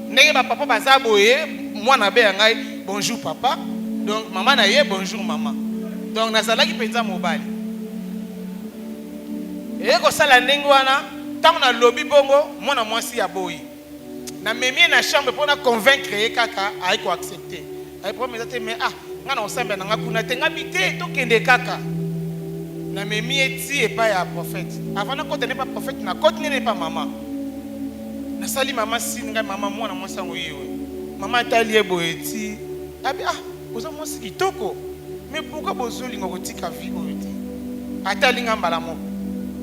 ndenge ba papa baza boye mwana be ngai bonjour papa donc maman na ye bonjour maman donc nazalaki penza mobali eko sala ndenge wana tango na lobi bongo mwana mwasi ya boyi na memie na chambre pour na convaincre ye kaka aiko accepter ay promet te mais ah ngana osambe na ngakuna te ngabite to kende kaka na memie ti e pa ya prophète avant na kote ne pas prophète na kote ne pas maman na sali mama singa mama mwana mwasi ngo yiwe mama tali e boyeti abi ah oza mwasi kitoko mais pourquoi bozoli ngo kotika vie oyeti atalinga mbala moko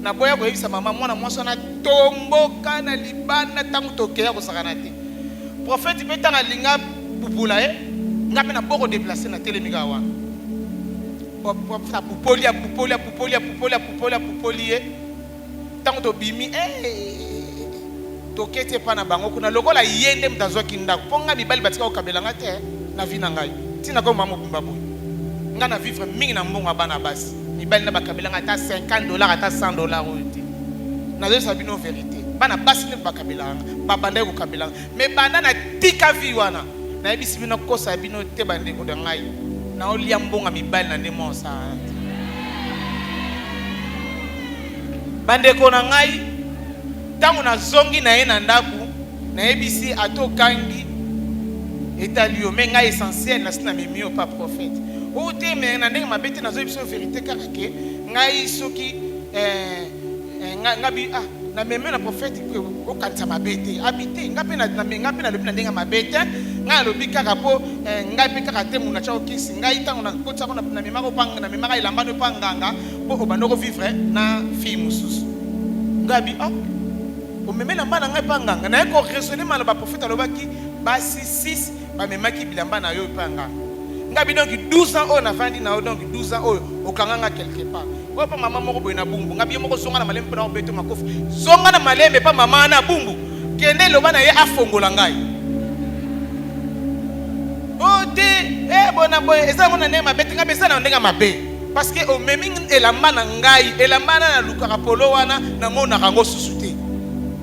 na boya koyebisa mama mwana mwasi na tomboka na libana tangu tokeya kosakana te prophète pe tanga linga pupula e ngape na boko déplacer na telemika wana pupolia tango to bimi tokete pa na bango kuna lokola yende mtazwaki ndako ponga bibali batika okabelanga te na vie na ngai tina ko mama bumba boy nga na vivre mingi na mbongo bana basi mibali na bakabelanga ata $50 ata $100 oyote na zo sabino vérité bana basi ne bakabelanga babanda ko kabelanga mais banda na tika vie wana na ebisi bino kosa bino te bande ko de ngai na olia mbonga mibali na ndemo sa bande ko na ngai tango na zongi na ye na ndaku na ebisi atokangi etalio me ngai essentiel na sina memio pa prophète o te me na ndenge mabete na zo biso vérité kaka ke ngai soki ngabi ah na memio na prophète ko kanisa mabete habité ngapi na lobi na ndenge mabete ngai lobi kaka po ngai pe kaka te muna cha okisi ngai tango na kotsa ko na memako panga na memaka ilambano panganga po obandoko vivre na fille mususu ngabi ah o memela mbana ngai panganga na ko raisonner mal ba prophète alobaki basi 6 ba memaki bilamba na yo panga ngabi donc 12 ans on a vendu na donc 12 ans o kanganga quelque part o pa mama moko boy na bumbu ngabi moko songa na malembe na obeto makofi songa na malembe pa mama na bumbu kende loba na ye afongola ngai o te bona boy eza mona ne mabete ngabi eza na ndenga mabe parce que o memi elamba na ngai elamba na luka polo wana na mona rango susute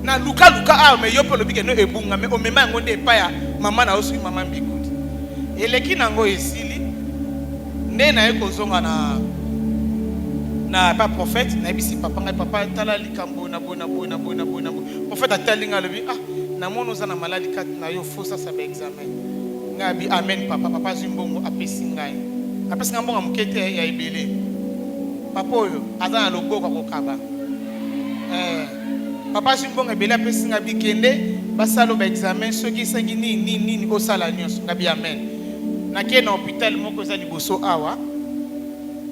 na luka ah mais yo pe lobi ke no ebunga mais o mema ngo nde pa ya mama na osu mama mbikudi eleki nango esili nde na eko zonga na pas prophète na bisi papa ngai papa tala likambo na bona prophète atalinga lobi ah na mono za na maladi kat na yo faut ça ba examen ngabi amen papa zimbongo apesi ngai mbonga mukete ya ebele papa oyo azana loboko kokaba papa zimbongo ebele apesi ngabi kende basalo ba examen soki sangi nini osala nyonso ngabi amen na ke na hôpital moko za liboso awa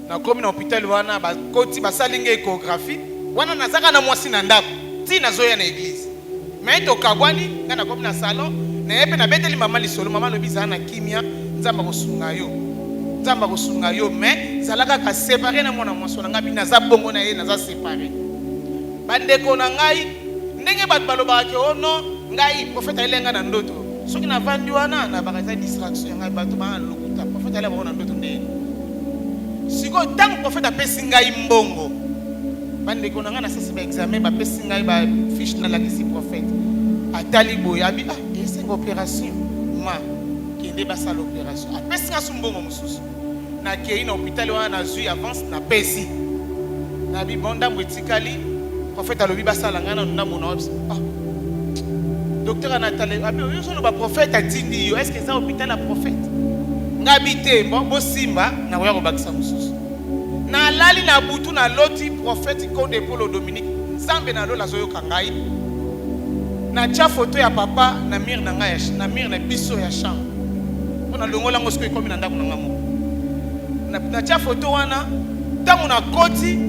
na komi na hôpital wana ba koti basalinga échographie wana nazaka na mwasi na ndako ti nazoya na église mais to kabwani ngana komi na salon na yepe na beteli mama lisolo mama lobiza na kimia nzamba kosunga yo mais zalaka ka séparer na mwana mwasi na ngabi naza bongo na ye naza séparer bandeko na ngai ndenge bat balobaka ke ono ngai prophète elenga na ndoto soki na vandi wana na bakaza distraction ngai bato ba lokuta prophète ala ba na ndoto ndeni siko tango prophète apesi ngai mbongo bandeko na ngai na sasi ba examen ba pesi ngai ba fiche na lakisi prophète atali boya bi ah esengo opération document kende basala opération apesi nga sumbongo mosusu nakei na hôpital wana nazwi avance na pesi na bibonda mwetikali prophète alobi basala nga na ndambo na docteur Nathalie abi yo solo ba prophète atindi yo est-ce que ça hôpital a prophète ngabite bo simba na koya ko bakisa mosusu na lali na butu na loti prophète Konde Polo Dominique Zambe na lola zoyo kangai na tia photo ya papa na mire na ngai na mire na biso ya chambre on a longola ngosko ikomi na ndako na ngamo na tia photo wana tango na koti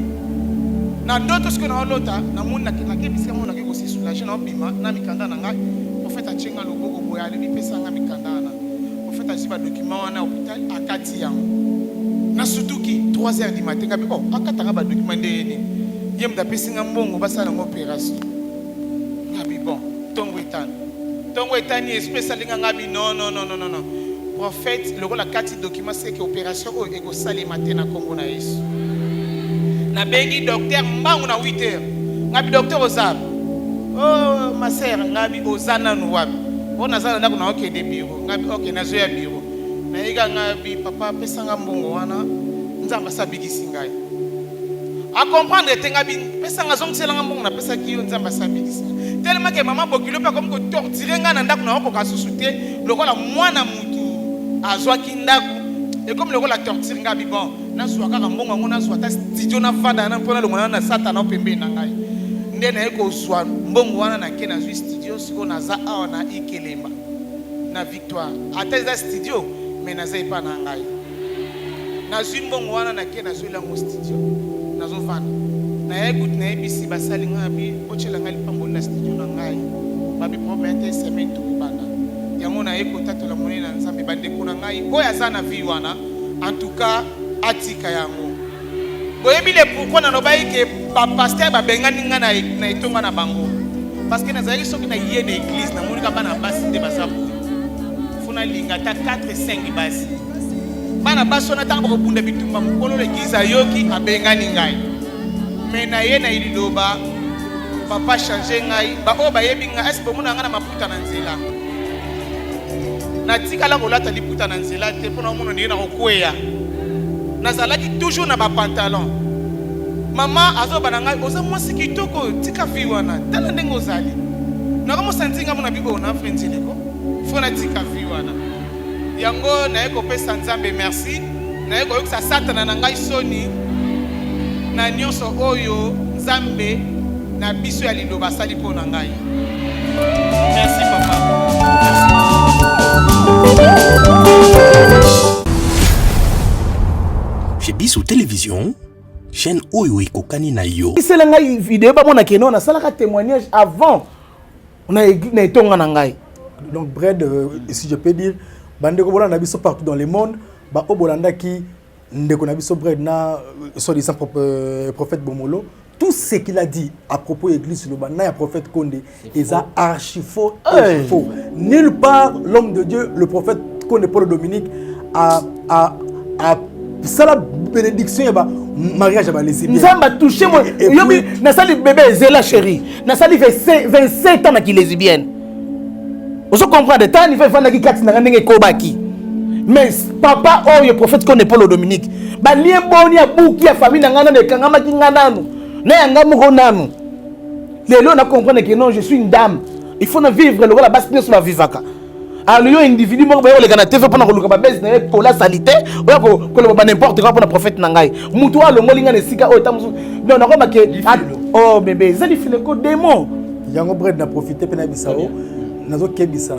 na ndoto siko na lota na muna na kebisi kama na kiko si soulager na bima na mikanda na ngai prophète achenga loboko boya ali pesa nga mikanda na prophète asiba document wana hôpital akati yango na sutuki 3h du matin ngabi akatanga ba document ndeni yem da pesi nga mbongo basala ngo opération ngabi bon tongo etani espèce linga ngabi non prophète lokola kati document c'est que opération o ego sali matin na Kongo na Yesu na bengi docteur mbangu na 8h ngabi docteur ozab oh ma sœur ngabi ozana no wapi ona zana ndako na okende bureau ngabi okay nazo ya bureau na yiga ngabi papa pesa nga mbongo wana nzamba sabikisi ngai a comprendre te ngabi pesa nga zongisela nga mbongo na pesa kiyo nzamba sabikisi tellement que maman bokilo pa comme ko torturer nga na ndako na okoka susute lokola mwana mutu azwaki ndako et comme lokola torturer ngabi bon na zwa kaka mbongo ngo na zwa ta studio na fada na mpona longona na satana pembe na ngai nde na eko zwa mbongo wana na ke na zwi studio siko na za awa na Ikelemba na Victoire ata za studio mais na za ipa na ngai na zwi mbongo wana na ke na zwi la mo studio na zo vana na ekut na ebisi basali ngabi ochela ngali pambo na studio na ngai babi promettre semaine to bana yango na eko tatola monena nzambe bande kuna ngai oya zana vi wana en tout cas atika yango boyebile pourquoi na lobai ke pa pasteur ba bengani nga na etonga na bango parce que nazali soki na yé na église na monika bana basi te basabu funa linga ta 4-5 basi bana basona tango ko bunda bitumba mukolo l'église ayoki abengani ngai mais na ye na ililoba papa changer ngai ba o ba yebi nga est-ce que mona nga na maputa na nzela na tikala ko lata liputa na nzela te pona mona ndi na kokweya nazalaki toujours na ba pantalon mama azoba na ngai oza mwasi kitoko tika vi wana tala ndenge ozali na kama santinga mona bibo na frenzileko fona tika vi wana yango na eko pesa nzambe merci na eko yoksa satana na ngai soni na nyonso oyo nzambe na biso ya liloba sali po na ngai merci papa Chez Bissou Télévision, chaîne Oyo Ekokani na yo. C'est la vidéo ba mona keno na sala ka témoignage avant on a etonga na ngai. Donc Brad si je peux dire bande ko bolanda biso partout dans le monde ba obolanda ki ndeko na biso Brad na soi-disant prophète Bomolo tout ce qu'il a dit à propos de l'église le bana ya prophète Konde est archi faux. Nulle part l'homme de Dieu le prophète Konde Polo Dominique a ça la bénédiction ba mariage ba laisser bien. Nzamba touché moi. Yobi na sali bébé Zela chérie. Na sali 27 ans na ki lesbienne. Vous comprenez tant il fait vendre ki kati na ndenge kobaki. Mais papa oh le prophète Konde Polo Dominique. Ba lien boni ya buki ya famille na ngana ne kangama ki ngananu. Na yanga muko nanu. Lelo na comprendre que non je suis une dame. Il faut na vivre le rôle la base sur la vivaka. Alors, individu mo ba yo le kana TV pona ko luka ba base na ko la salité o ko le ba n'importe quoi pour le prophète nangai mutu wa lo ngolinga ne sika o tamusu non na ko ba ke oh bébé ça li file ko démon yango Brad na profiter pe na bisao nazo kebisa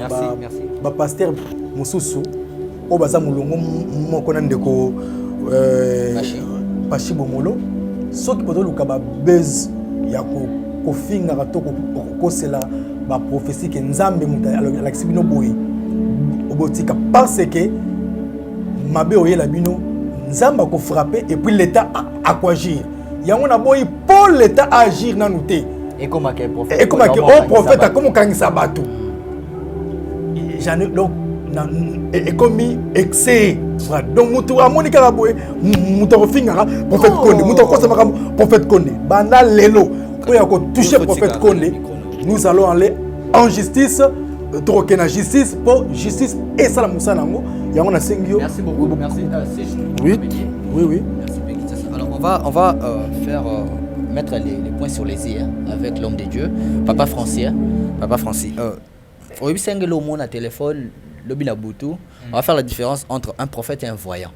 ba pasteur mususu o baza mulongo moko na ndeko Pashi Bomolo soki poto luka ba base ya ko finga ka to ko sela ba prophétie que nzambe muta la kisibino boyi obotika parce que mabe oyela bino nzamba ko frapper et puis l'état a quoi agir yango na boyi pour l'état agir na nouté et comment que prophète et comment que au prophète a comme kangisa bato j'en donc et comme excès donc mutu amonika ka boyi mutu ko finga prophète Konde mutu ko sama prophète Konde banda lelo pour ya ko toucher prophète Konde nous allons aller en justice donc na justice pour justice et ça la moussa nango yango na sengio. Merci beaucoup. Merci. Oui. Merci. Alors on va faire mettre les points sur les i avec l'homme de Dieu, Papa Francis. Au début, c'est le mot na téléphone, le binabutu. On va faire la différence entre un prophète et un voyant.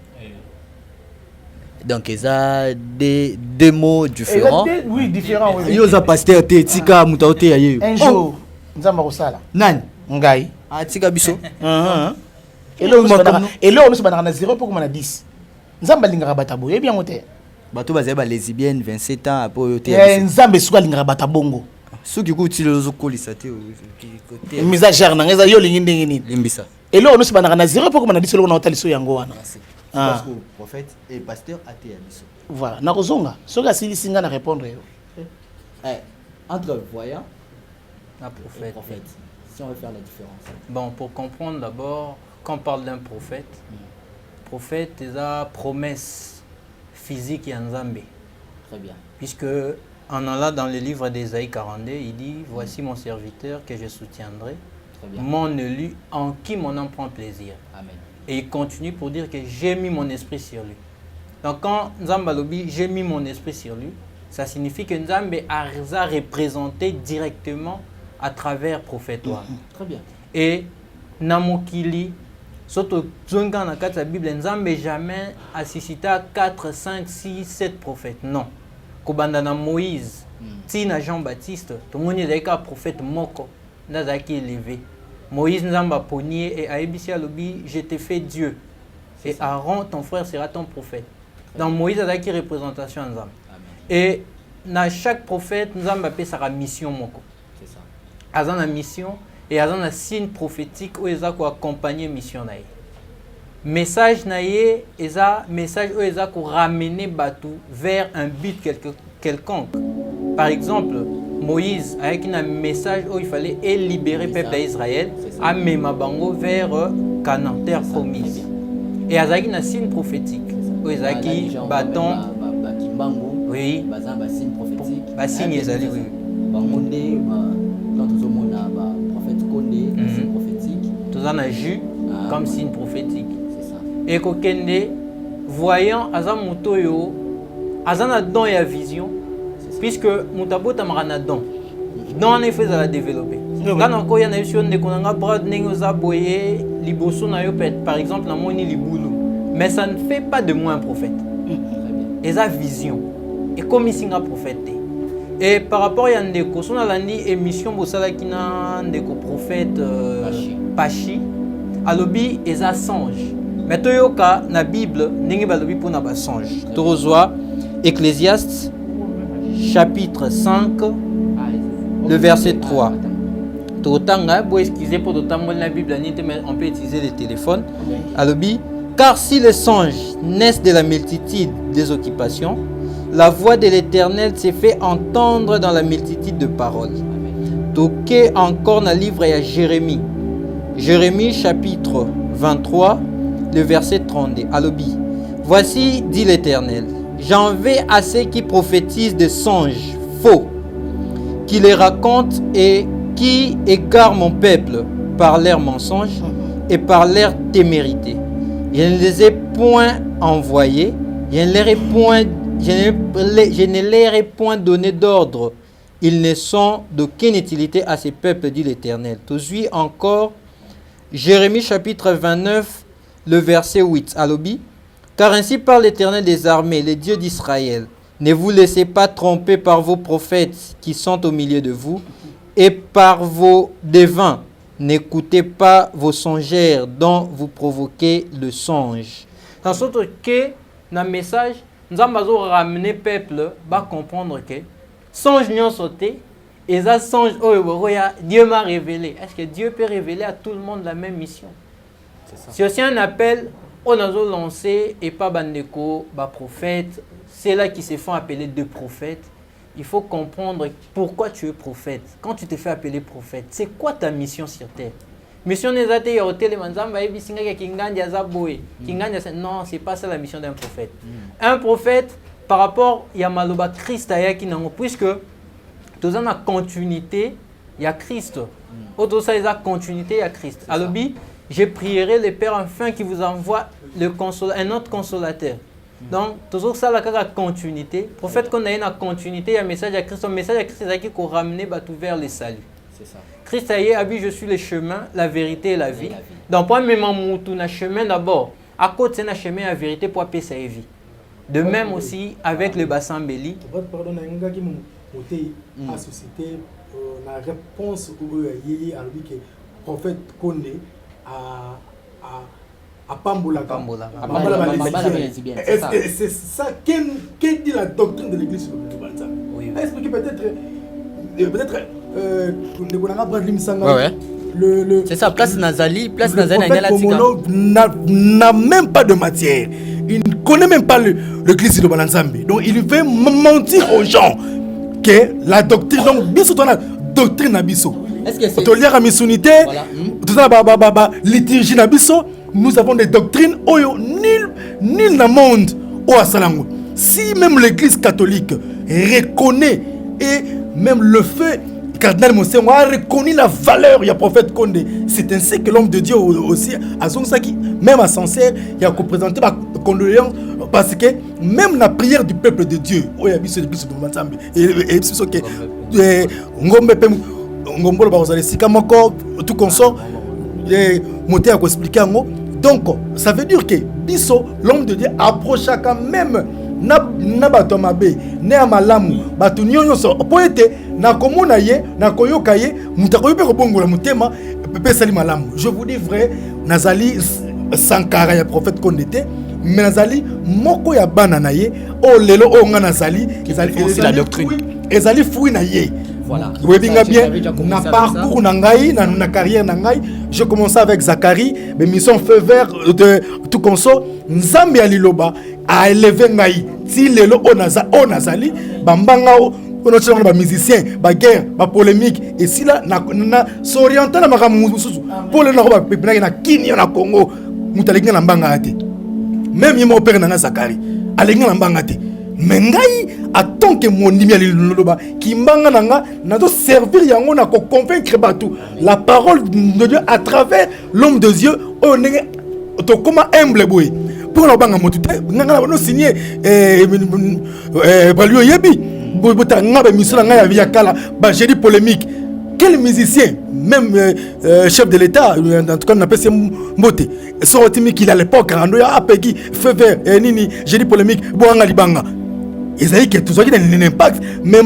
Donc, il y a deux mots différents. Oui, différents. Il y a pasteur tika mutaote aye. Un jour, nzamba kosala. Nani? Ngai. Ah, tika biso. Et là, on se bat dans 0 pour qu'on a 10. Nzamba lingara batabo. Et bien, on te. Bato bazé ba lesbienne 27 ans après yote. Nzamba suka lingara batabongo. Soki kuti lozo kolisa te côté. Mise à jour nanga yo lingi ndenge nini. Limbisa. Et là, on se bat dans 0 pour qu'on a 10 on a otaliso yango wana. Parce que prophète et pasteur athée biso. Voilà, na kozonga. Soka sili singa na répondre yo. Entre voyant et prophète. Si on veut faire la différence. Bon, pour comprendre d'abord, quand on parle d'un prophète, prophète c'est la promesse physique et en Zambie. Très bien. Puisque en allant dans le livre d'Ésaïe 42, il dit voici mon serviteur que je soutiendrai, mon élu en qui mon âme prend plaisir. Amen. Et il continue pour dire que j'ai mis mon esprit sur lui. Donc quand Nzamba lobi j'ai mis mon esprit sur lui, ça signifie que Nzambe a représenté directement à travers prophète. Très bien. Et Namokili, surtout dans la Bible, Nzambe jamais assisté à 4, 5, 6, 7 prophètes. Non. Kobandana Moïse, Tina Jean-Baptiste, tout le monde est un prophète moko, Nazaki élevé. Moïse Nzamba pogné et Aébissi Alobi, je t'ai fait Dieu. Et Aaron, ton frère, sera ton prophète. Dans Moïse, Nazaki représentation Nzamba. Et dans chaque prophète, Nzamba paie sa mission moko. C'est ça. Azan la mission et azan un signe prophétique où ils ont accompagné mission naïe. Message naïe, message où ils ont ramené Batou vers un but quelconque. Par exemple, Moïse avec un message où il fallait libérer le peuple d'Israël, amener Mabango vers Canaan, terre promise. Et azaki un signe prophétique où ils ont bâton. Oui. Signe prophétique. Signe ezali oui. Signe prophétique. Tout ça a ju comme signe prophétique. C'est ça. Et kokende voyant azam motoyo azana don et vision puisque mutabo tamarana don. Don en effet ça la développer. Quand on koya na mission de konanga brad nengo za boye liboso na yo par exemple na moni libulu. Mais ça ne fait pas de moi un prophète. Et sa vision et comme ici un prophète. Et par rapport à Ndeko, si on a une émission qui na Ndeko prophète Pachi, alobi et ça songe. Mais toyoka na Bible n'engue balobi pour na songe. Torozwa Ecclésiaste chapitre 5 le verset 3. Totanga pour excuser pour totamol la Bible mais on peut utiliser les téléphones. Alobi car si les songes naissent de la multitude des occupations, la voix de l'Éternel s'est fait entendre dans la multitude de paroles. Toqué encore dans le livre à Jérémie. Jérémie chapitre 23, le verset 32. Alobi. Voici, dit l'Éternel, j'en vais à ceux qui prophétisent des songes faux, qui les racontent et qui égarent mon peuple par leurs mensonges et par leur témérité. Je ne les ai point envoyés, je ne leur ai point donné d'ordre. Ils ne sont d'aucune utilité à ces peuples, dit l'Éternel. Toujours encore, Jérémie chapitre 29, le verset 8. Alobi. Car ainsi parle l'Éternel des armées, le Dieu d'Israël. Ne vous laissez pas tromper par vos prophètes qui sont au milieu de vous et par vos devins. N'écoutez pas vos songeurs dont vous provoquez le songe. Dans ce que, dans le message, nous avons ramené le peuple à comprendre que songe n'y a sauté et ça songe, Dieu m'a révélé. Est-ce que Dieu peut révéler à tout le monde la même mission? C'est aussi un appel, on a lancé et pas bandeko, prophète. C'est là qu'ils se font appeler deux prophètes. Il faut comprendre pourquoi tu es prophète. Quand tu te fais appeler prophète, c'est quoi ta mission sur terre? Mission n'est pas de hôtel non, c'est pas ça la mission d'un prophète. Un prophète, par rapport à Maloba Christ, puisque tout ça a continuité il y a Christ. Autre ça, il y a continuité, il y a Christ. Alors, je prierai le Père enfin qui vous envoie un autre consolateur. Donc, toujours ça, la continuité. Le prophète, qu'on a une continuité, il y a un message à Christ. Le message à Christ, c'est qu'il ramener vers le salut. C'est ça. Christ a dit, je suis le chemin, la vérité et la vie. Donc, pour même un chemin d'abord, à côté de un chemin, la vérité pour appeler sa vie. De même aussi avec le bassin Béli. Pardon, la société, la réponse où il y a le prophète Kondé à Pambola. C'est ça qu'est dit la doctrine de l'église. Expliquez peut-être c'est ça, place Nazali n'a même pas de matière. Il ne connaît même pas l'église de Balanzambi. Donc il veut mentir aux gens que la doctrine, donc biso la doctrine abisso. Est-ce que c'est tolère à missunité, tout ça liturgie abisso, nous avons des doctrines oyo nul dans le monde au Asalango. Si même l'église catholique reconnaît et même le fait Cardinal Monseigneur a reconnu la valeur du prophète Kondé. C'est ainsi que l'homme de Dieu aussi a son sac, même à Sancerre, il a représenté ma condoléance parce que même la prière du peuple de Dieu, donc ça veut dire que Bisso, l'homme de Dieu, approcha quand même na bato mabe ne amalamu bato nyonso po ete na komona ye na koyoka ye mutako yope kobongola mutema pepe sali malamu. Je vous dis vrai, nazali sankara ya prophète Kondé, mais nazali moko ya bana na ye o lelo o nga nazali ezali la doctrine ezali fui na ye. Voilà. Vous voyez bien, na parcours na ngai, na carrière na ngai, je commençais avec Zacharie, mais mission feu vert de tout conso, Nzambe aliloba a élevé ngai. Si lelo onazali, bambanga on a ba musicien, ba guerre, ba polémique et si là na s'orienter na makamu mususu. Pour le na ba na Kenya na Congo, mutalinga na mbanga ate. Même yemo père na Zacharie, alinga na mbanga ate. Mais ngai en tant que mon nimi aliloba ki mbanga nanga na do servir yango na ko convaincre batou la parole de Dieu à travers l'homme de Dieu o ndenge to comment humble boy pour la banga motu nganga no signer balio yebi bota ngaba mission nga ya via kala ba j'ai dit polémique quel musicien même chef de l'état en tout cas on appelle Mbote sorti qu'il à l'époque ando ya apeki feu vert nini j'ai dit polémique boanga libanga. Isaïe que tout ça qui a un impact, mais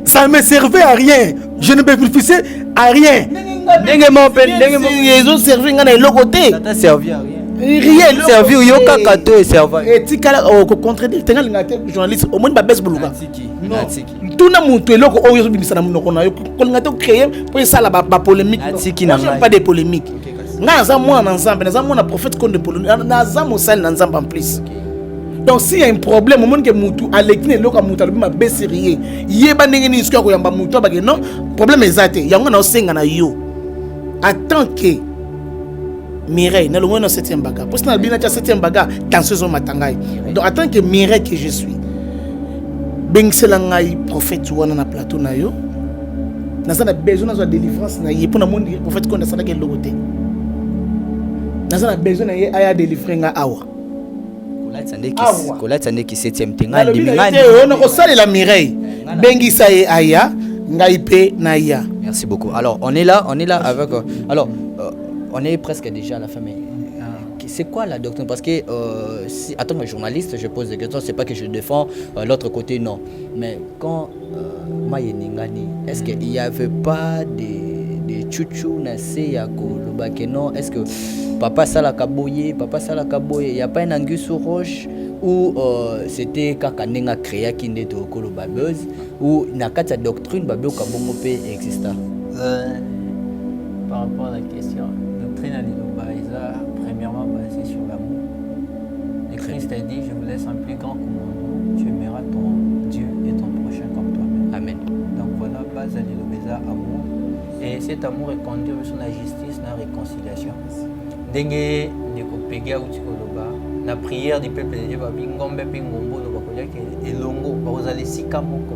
ça ne me servait à rien. Je ne bénéficiais à rien. Ils ont servi à l'autre. Ça t'a servi à rien. Rien. Servi au yoka kato et servi. Et tu as contredit. Tu as un journaliste au moins de baisse boulot. Tout le monde est là. On a créé pour ça la polémique. Pas de polémique. Moi ensemble, nous avons un prophète contre polémique. Nous avons ensemble en plus. Donc s'il y a un problème, au moment que Moutou a l'église, le Moutou a baissé rien. Il y a pas de histoire où il y a un Moutou, non. Problème est ça. Il y a un enseignant na yo. En tant que Mireille, nous avons un septième baga. Parce que nous avons un septième baga dans ce zone matangay. Donc en tant que Mireille que je suis, ben selangai prophète ou na plateau na yo. Nous avons besoin de délivrance na yo pour nous dire prophète qu'on a ça quel côté. Nous avons besoin na yo aya délivrer nga awa. Colette qui 7e tenga on a ça la Mireille bengi ça aya ngaipe naya. Merci beaucoup. Alors on est là avec alors on est presque déjà à la fin, mais c'est quoi la doctrine? Parce que si en tant que journaliste je pose des questions, c'est pas que je défends l'autre côté, non, mais quand Mayeningani, est-ce qu'il y avait pas des chouchou na se ya kolobake, non? Est-ce que papa Salakaboye, il n'y a pas un angus roche ou c'était kaka nenga créa qui n'est de kolobabeuse ou na kata doctrine babio kabongo pe exista? Par rapport à la question, doctrine à l'Iloba est premièrement basée sur l'amour. Le Christ a dit, je vous laisse un plus grand commandement, tu aimeras ton Dieu et ton prochain comme toi-même. Amen. Donc voilà, base à l'Iloba, amour. Et cet amour est conduit sur la justice, la réconciliation. Dengue nekopega utikoloba la prière du peuple de Dieu ba bingombe pe ngombo lo bakoya ke elongo ba ozali sika moko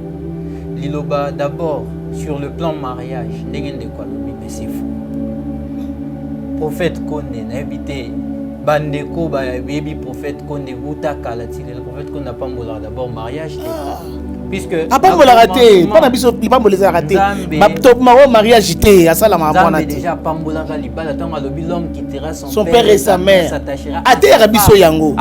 liloba d'abord sur le plan mariage, mais c'est fou. Prophète Konde n'a habité Bandeko, baby prophète Konde, Wuta Kalati, le prophète Konde n'a pas moulé d'abord mariage. Puisque. Ah, pas moulé raté, pas d'habitude, il pas moulé raté. Mariage était, à ça la maman. Déjà, pas moulé Kaliba, attends, l'homme quittera son père et sa mère. À terre, Abisso Yango.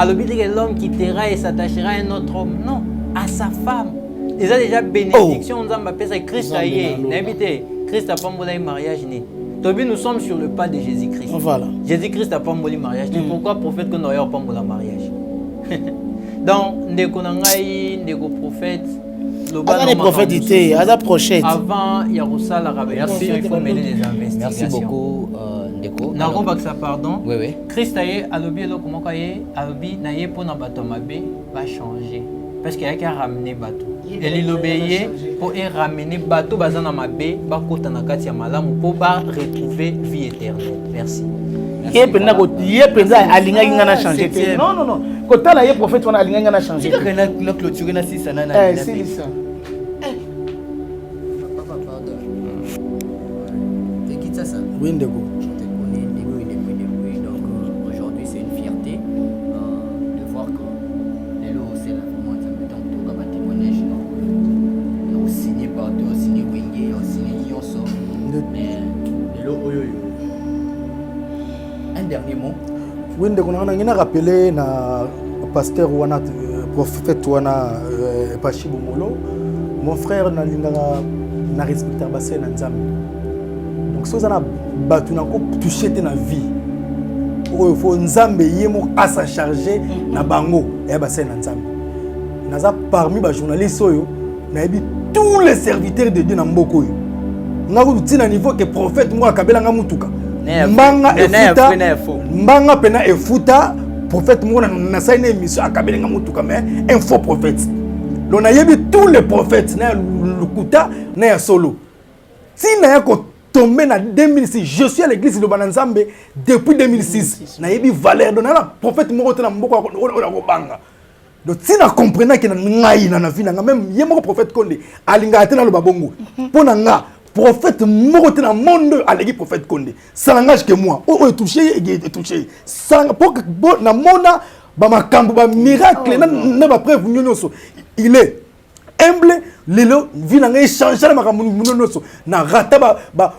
L'homme quittera et s'attachera à un autre homme. Non, à sa femme. Ils ont déjà bénédiction, on a appelé Christ à y n'habité. Christ a pas moulé mariage. Nous sommes sur le pas de Jésus-Christ. Voilà. Jésus-Christ n'a pas moulé mariage. Pourquoi prophète qu'on n'a pas moulé mariage? Donc, ndeko nangai, ndeko prophète. Les prophètes, avant, il y a Roussa la révélation, il faut mener des investigations. Merci beaucoup, Ndeko. Nako Baksa, pardon. Oui, oui. Christ aye, alobi elo comment kaye, alobi naye pour na bateau mabe va changer. Parce qu'il y a qu'à ramener bateau. Et l'obéir pour ramener bateau bazana mabe, ba kota na kati ya malamu pour ba retrouver vie éternelle. Merci. Non, non, non. Quand tu as prophète, on a changé. C'est la clôture na sisa na na. C'est ça. Oui, Ndeko. Je te connais depuis. Donc aujourd'hui, c'est une fierté de voir que Lelo, c'est la vraiment donc tout comme un témoignage. Nous signé partout, nous signé Wingé, nous signé Yoso. Mais Lelo, un dernier mot. Oui, Ndeko, on a rappelé na pasteur wana prophète wana Pachibo Molo. Mon frère n'a respecté basé na Nzambe. Donc si vous avez battu na ko touché na vie, il faut Nzambe yemo à sa charger na bango et basé na Nzambe. Naza parmi les journalistes oyo, na ebi tous les serviteurs de Dieu na mboko yo. Ngako tina niveau que prophète moi kabela nga mutuka. Mbanga pena efuta prophète moi na sa une émission akabela nga mutuka mais un faux prophète. L'on a yebi tous les prophètes na lukuta na ya solo. Si na yako tombé en 2006, je suis à l'église de Bananzambe depuis 2006. Na yebi valeur donc na prophète mo na mboko o banga. Donc si na comprenant que na ngai na vie na même yemo prophète Konde alinga atena lo babongo. Pona nga prophète mo na monde à l'église prophète Konde. Ça n'engage que moi. O touché et touché. Ça pour na mona ba makambo ba miracle na ba preuve nyonso. Il est humble, lelo vina ngai changer la makambo munonoso na rata ba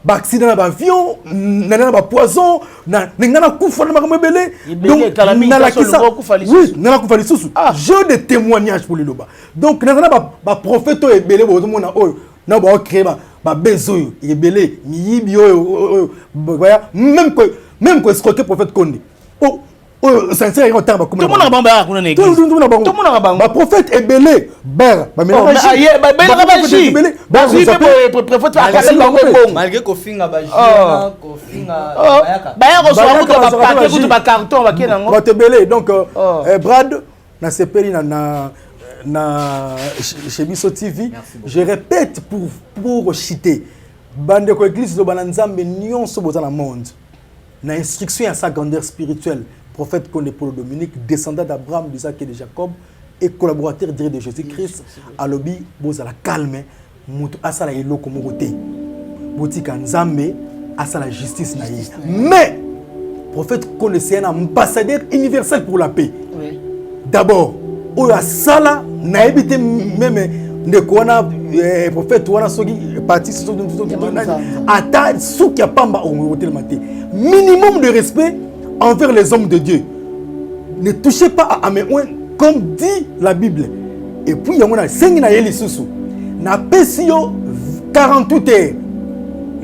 accident na avion na ba poison na ngana kufa na makambo belé donc na la kisa oui na kufa lisusu jeu de témoignage pour leloba donc na ba prophète e belé bo mona oyo na ba créer ba bezo e belé miyibi oyo même que escroquer prophète Konde sincère autant ba comme tout le monde bamba kuna na église tout le monde bamba ba prophète est belé ber ba mélange prophète akabela bango malgré ko finga ba ko finga bayaka ba so ba paquet kutu ba carton ba kena ngo ba te belé donc Brad na sepeli na chez Bisso TV je répète pour citer bande ko église do bananzambe nyonso boza na monde na instruction à sa grandeur spirituelle prophète Konde Paul Dominique, descendant d'Abraham, d'Isaac et de Jacob, et collaborateur direct de Jésus-Christ, à l'obi, boza la calme, mutu asala elo komogote, botika nzambe, asala justice na yi. Mais, prophète Konde c'est un ambassadeur universel pour la paix. Oui. D'abord, oyo asala na ebite même ndeko wana prophète wana soki parti ata souki apamba omogotelema te. Minimum de respect envers les hommes de Dieu. Ne touchez pas à Améouin, comme dit la Bible. Et puis, il y a 5 ans, na pesio 48 heures.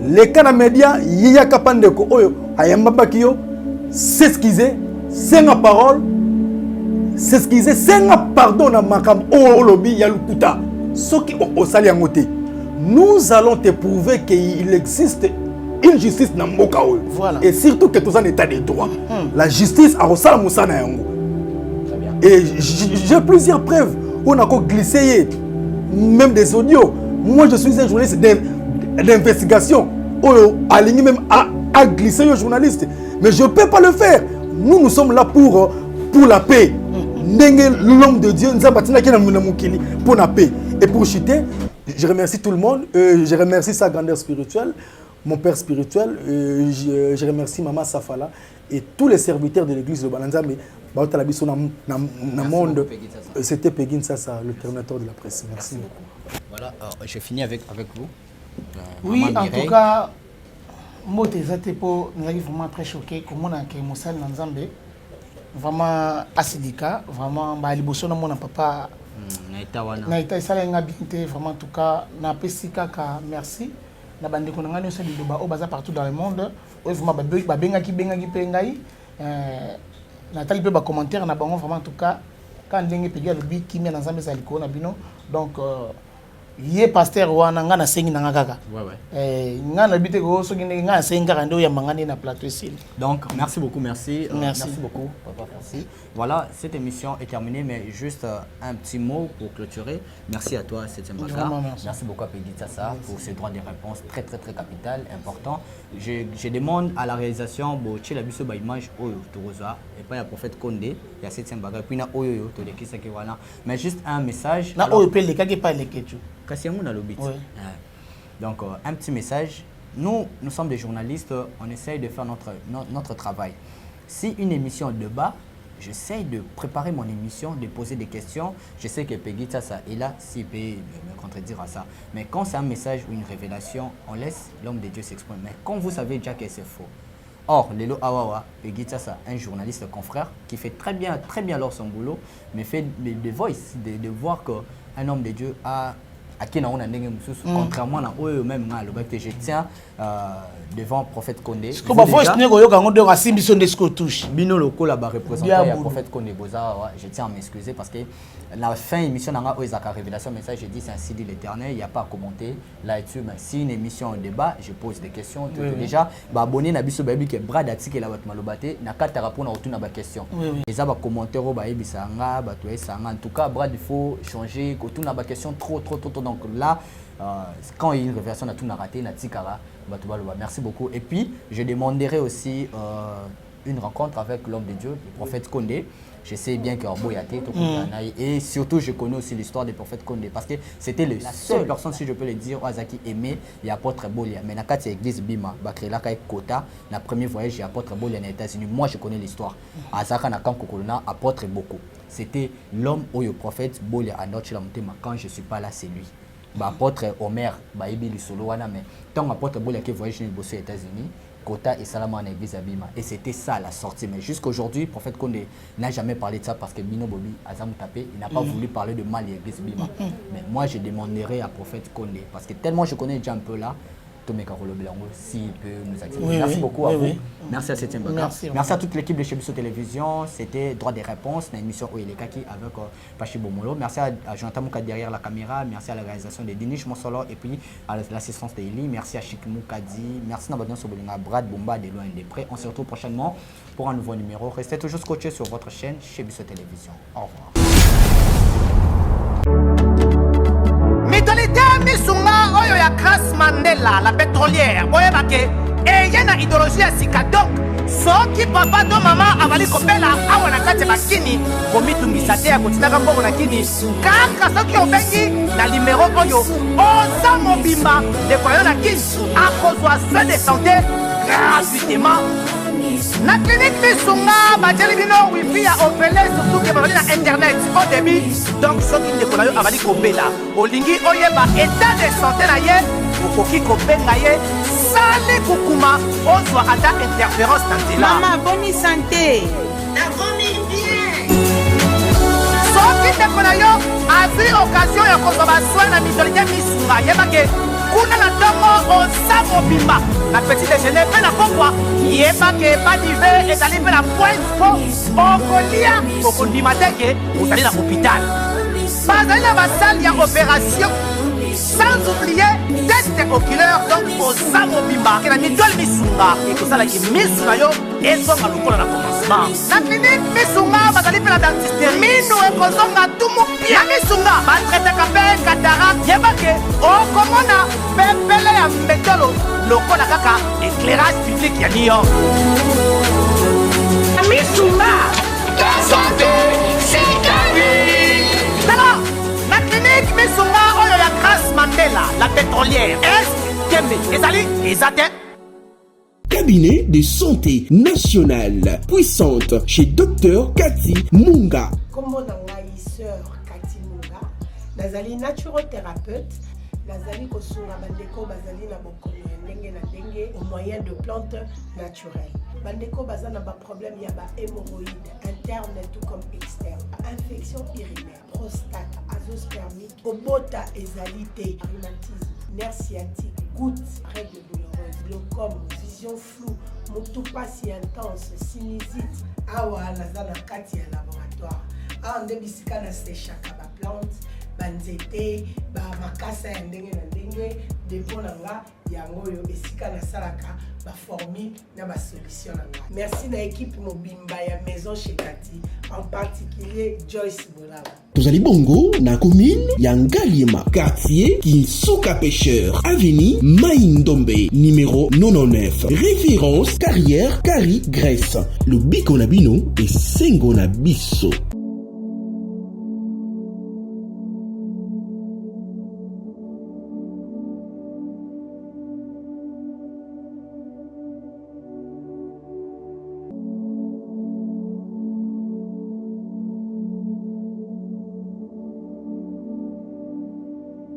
Les canaux médias, il y a kapandeko, oyo, ayambabakio, s'excuser, c'est ma parole, s'excuser, c'est ma pardon, na makam, o lobby, yalukuta. Ce qui au sali angote. Nous allons te prouver qu'il existe une justice na mboka oyo. Voilà. Et surtout que tout en état de droit. La justice a resala musana yango. Et j'ai plusieurs preuves. On a glissé même des audios. Moi je suis un journaliste d'investigation. Oyo aligné même à glisser un journaliste. Mais je ne peux pas le faire. Nous sommes là pour la paix. L'homme de Dieu nous a bâti pour la paix. Et pour chuter, Je remercie tout le monde. Je remercie sa grandeur spirituelle, mon père spirituel. Je remercie Maman Safala et tous les serviteurs de l'église de Balanzambe. C'était Peggy Sassa, le terminateur de la presse. Merci beaucoup. Voilà, j'ai fini avec vous. Oui, en tout cas, moi, vraiment très choqué. Comment on a fait Moussal Nanzambe, vraiment acidika, vraiment, Baliboso, mon papa. Naïta Sala Ngabinte, vraiment, en tout cas, na pesika ka merci. Na bande konangani aussi de ba obaza partout dans le monde. Vraiment, bengaki pengai. Nathalie peut commentaire na bango vraiment en tout cas quand ndenge pegi le bi kimia na Nzambe zaliko na bino donc yé pasteur wana nga na sengi na kaka nga na bité ko so ngene nga sengi ka ndo ya mangani na plateau ici. Donc merci beaucoup, merci beaucoup papa Francis. Voilà, cette émission est terminée, mais juste un petit mot pour clôturer. Merci à toi Septième Baka. Merci beaucoup à Peggy Sassa pour ces droits de réponse très capital, important. Je demande à la réalisation bo la biso ba image oyo Touroza et pas ya prophète Condé, il y a Septième Baka puis na oyo to de kisa ki wana. Mais juste un message. Na oyo pe le ka ki pa le ketu. Kasi yango na lobit. Donc un petit message. Nous sommes des journalistes, on essaye de faire notre travail. Si une émission de débat, j'essaie de préparer mon émission, de poser des questions. Je sais que Peggy Sassa est là, s'il peut me contredire à ça. Mais quand c'est un message ou une révélation, on laisse l'homme de Dieu s'exprimer. Mais quand vous savez déjà que c'est faux. Or, Lelo Awawa, Peggy Sassa, un journaliste confrère qui fait très bien alors son boulot, mais fait des voices, de voir qu'un homme de Dieu a contrairement à eux même que je tiens devant prophète Condé. Ce que parfois je n'ai pas eu de Simbi son discours touche. Bino loko la ba représentant prophète Condé Boza, je tiens à m'excuser parce que la fin émission n'a pas eu la révélation, mais ça je dis c'est ainsi dit l'Éternel, il n'y a pas à commenter là-dessus. Mais si une émission en débat, je pose des questions. Déjà, abonné na biso baby que brad article la malobate na kata répondre autour na ba question. Et ça va commenter au ba ebisanga ba to esanga. En tout cas, brad il faut changer autour na ba question trop. Donc là, quand il y a une révélation, on a tout raté, merci beaucoup. Et puis, je demanderai aussi une rencontre avec l'homme de Dieu, le prophète Condé. Je sais bien qu'il y a Boyaté, et surtout, je connais aussi l'histoire du prophète Condé parce que c'était la seule personne, si je peux le dire, qui aimait l'apôtre Bolia. Mais dans l'église Bima, Bakrela Kota, dans le premier voyage, il y a l'apôtre Bolia aux États-Unis. Moi, je connais l'histoire. Azaka Nakam Kokolona, apôtre beaucoup. C'était l'homme ou le prophète Bolia à notre Lamtema. Quand je ne suis pas là, c'est lui. Apôtre Omer, Baïbi Solo, mais tant apôtre Bolia qui voyage aux États-Unis, Kota et Salama en église Abima. Et c'était ça la sortie. Mais jusqu'à aujourd'hui, le prophète Condé n'a jamais parlé de ça parce que Bino Bobi, Azam Tapé, il n'a pas voulu parler de mal de l'église Bima. Mais moi, je demanderai à prophète Condé parce que tellement je connais déjà un peu là. S'il peut nous activer. Merci beaucoup à vous. Merci à Septième Baka. Merci à toute l'équipe de Chebiso Télévision. C'était Droit des réponses, une émission Oyelekaki avec Pachi Bomolo. Merci à Jonathan Mouka derrière la caméra. Merci à la réalisation de Dinish Monsolo et puis à l'assistance de Eli. Merci à Chikmou Kadi. Merci à Sobolinga, Brad Bomba de loin et de près. On se retrouve prochainement pour un nouveau numéro. Restez toujours scotchés sur votre chaîne Chebiso Télévision. Au revoir. Mitolité misunga oyo ya Grace Mandela la pétrolière boyeba ke eye na idéologie ya sika donc soki papa to mama avali kopela awa na kati bakini komitungisa te ya kotinaka mbongo na kini kaka soki obengi na limero oyo oza mobimba ndeko yo na kini akozwa soin de santé gratuitement na clinique misunga batieli bino wifi ya opele surtout ke bazali na internet au début donc soki ndeko na yo avali kopela olingi oyeba état de santé na ye okoki kobenga ye sale kukuma ozwa ata interférence na nzela mama boni santé nakomi bien soki ndeko na yo azwi occasion ya kozwa basoi na mitolite misunga yebake kuna na ntongo oza mobimba na petit déjeuner mpe na pokwa yebake badive ezali mpe na pointe po okolia okondima teke ozali na hôpital bazali na basale ya opération sans oublier test oculaire donc oza mobimba ke na mitole misunga ekosalaki misu na yo ezonga lokola na commencement na clinique misunga bazali mpe na dentiste minu ekozonga tumu pia misunga batretaka mpe katarak yebake okomona pepele ya mbetolo lokola kaka éclairage public ya New York misunga ta santé c'est ta vie tala na clinique misunga oyo ya Grace Mandela te ezali eza te. Cabinet de santé nationale puissante chez Dr Cathy Munga. Kombo na ngai sœur Cathy Munga, nazali naturothérapeute, nazali kosunga bandeko bazali na bokono ya ndenge na ndenge au moyen de plantes naturelles. Bandeko baza na ba problème ya ba hémorroïdes interne tout comme externe, infection urinaire, prostate, azoospermique, obota ezali te, rhumatisme, nerf sciatique, gouttes, règles douloureuses, glaucome, vision floue, motopathie intense, sinusite. Awa naza na kati ya laboratoire. Awa nde bisika na séchaka ba plante, banzete, ba makasa ya ndenge na ndenge, depo na nga yango yo esika na salaka ba formule na ba solution na nga. Merci na équipe mobimba ya maison chez Cathy, en particulier Joyce Bolaba. Tozali bongo na commune ya Ngaliema, quartier Kinsuka Pêcheur, avenue Maïndombe, numéro 99. Référence carrière Carrie Grèce. Le biko na bino et sengo na biso.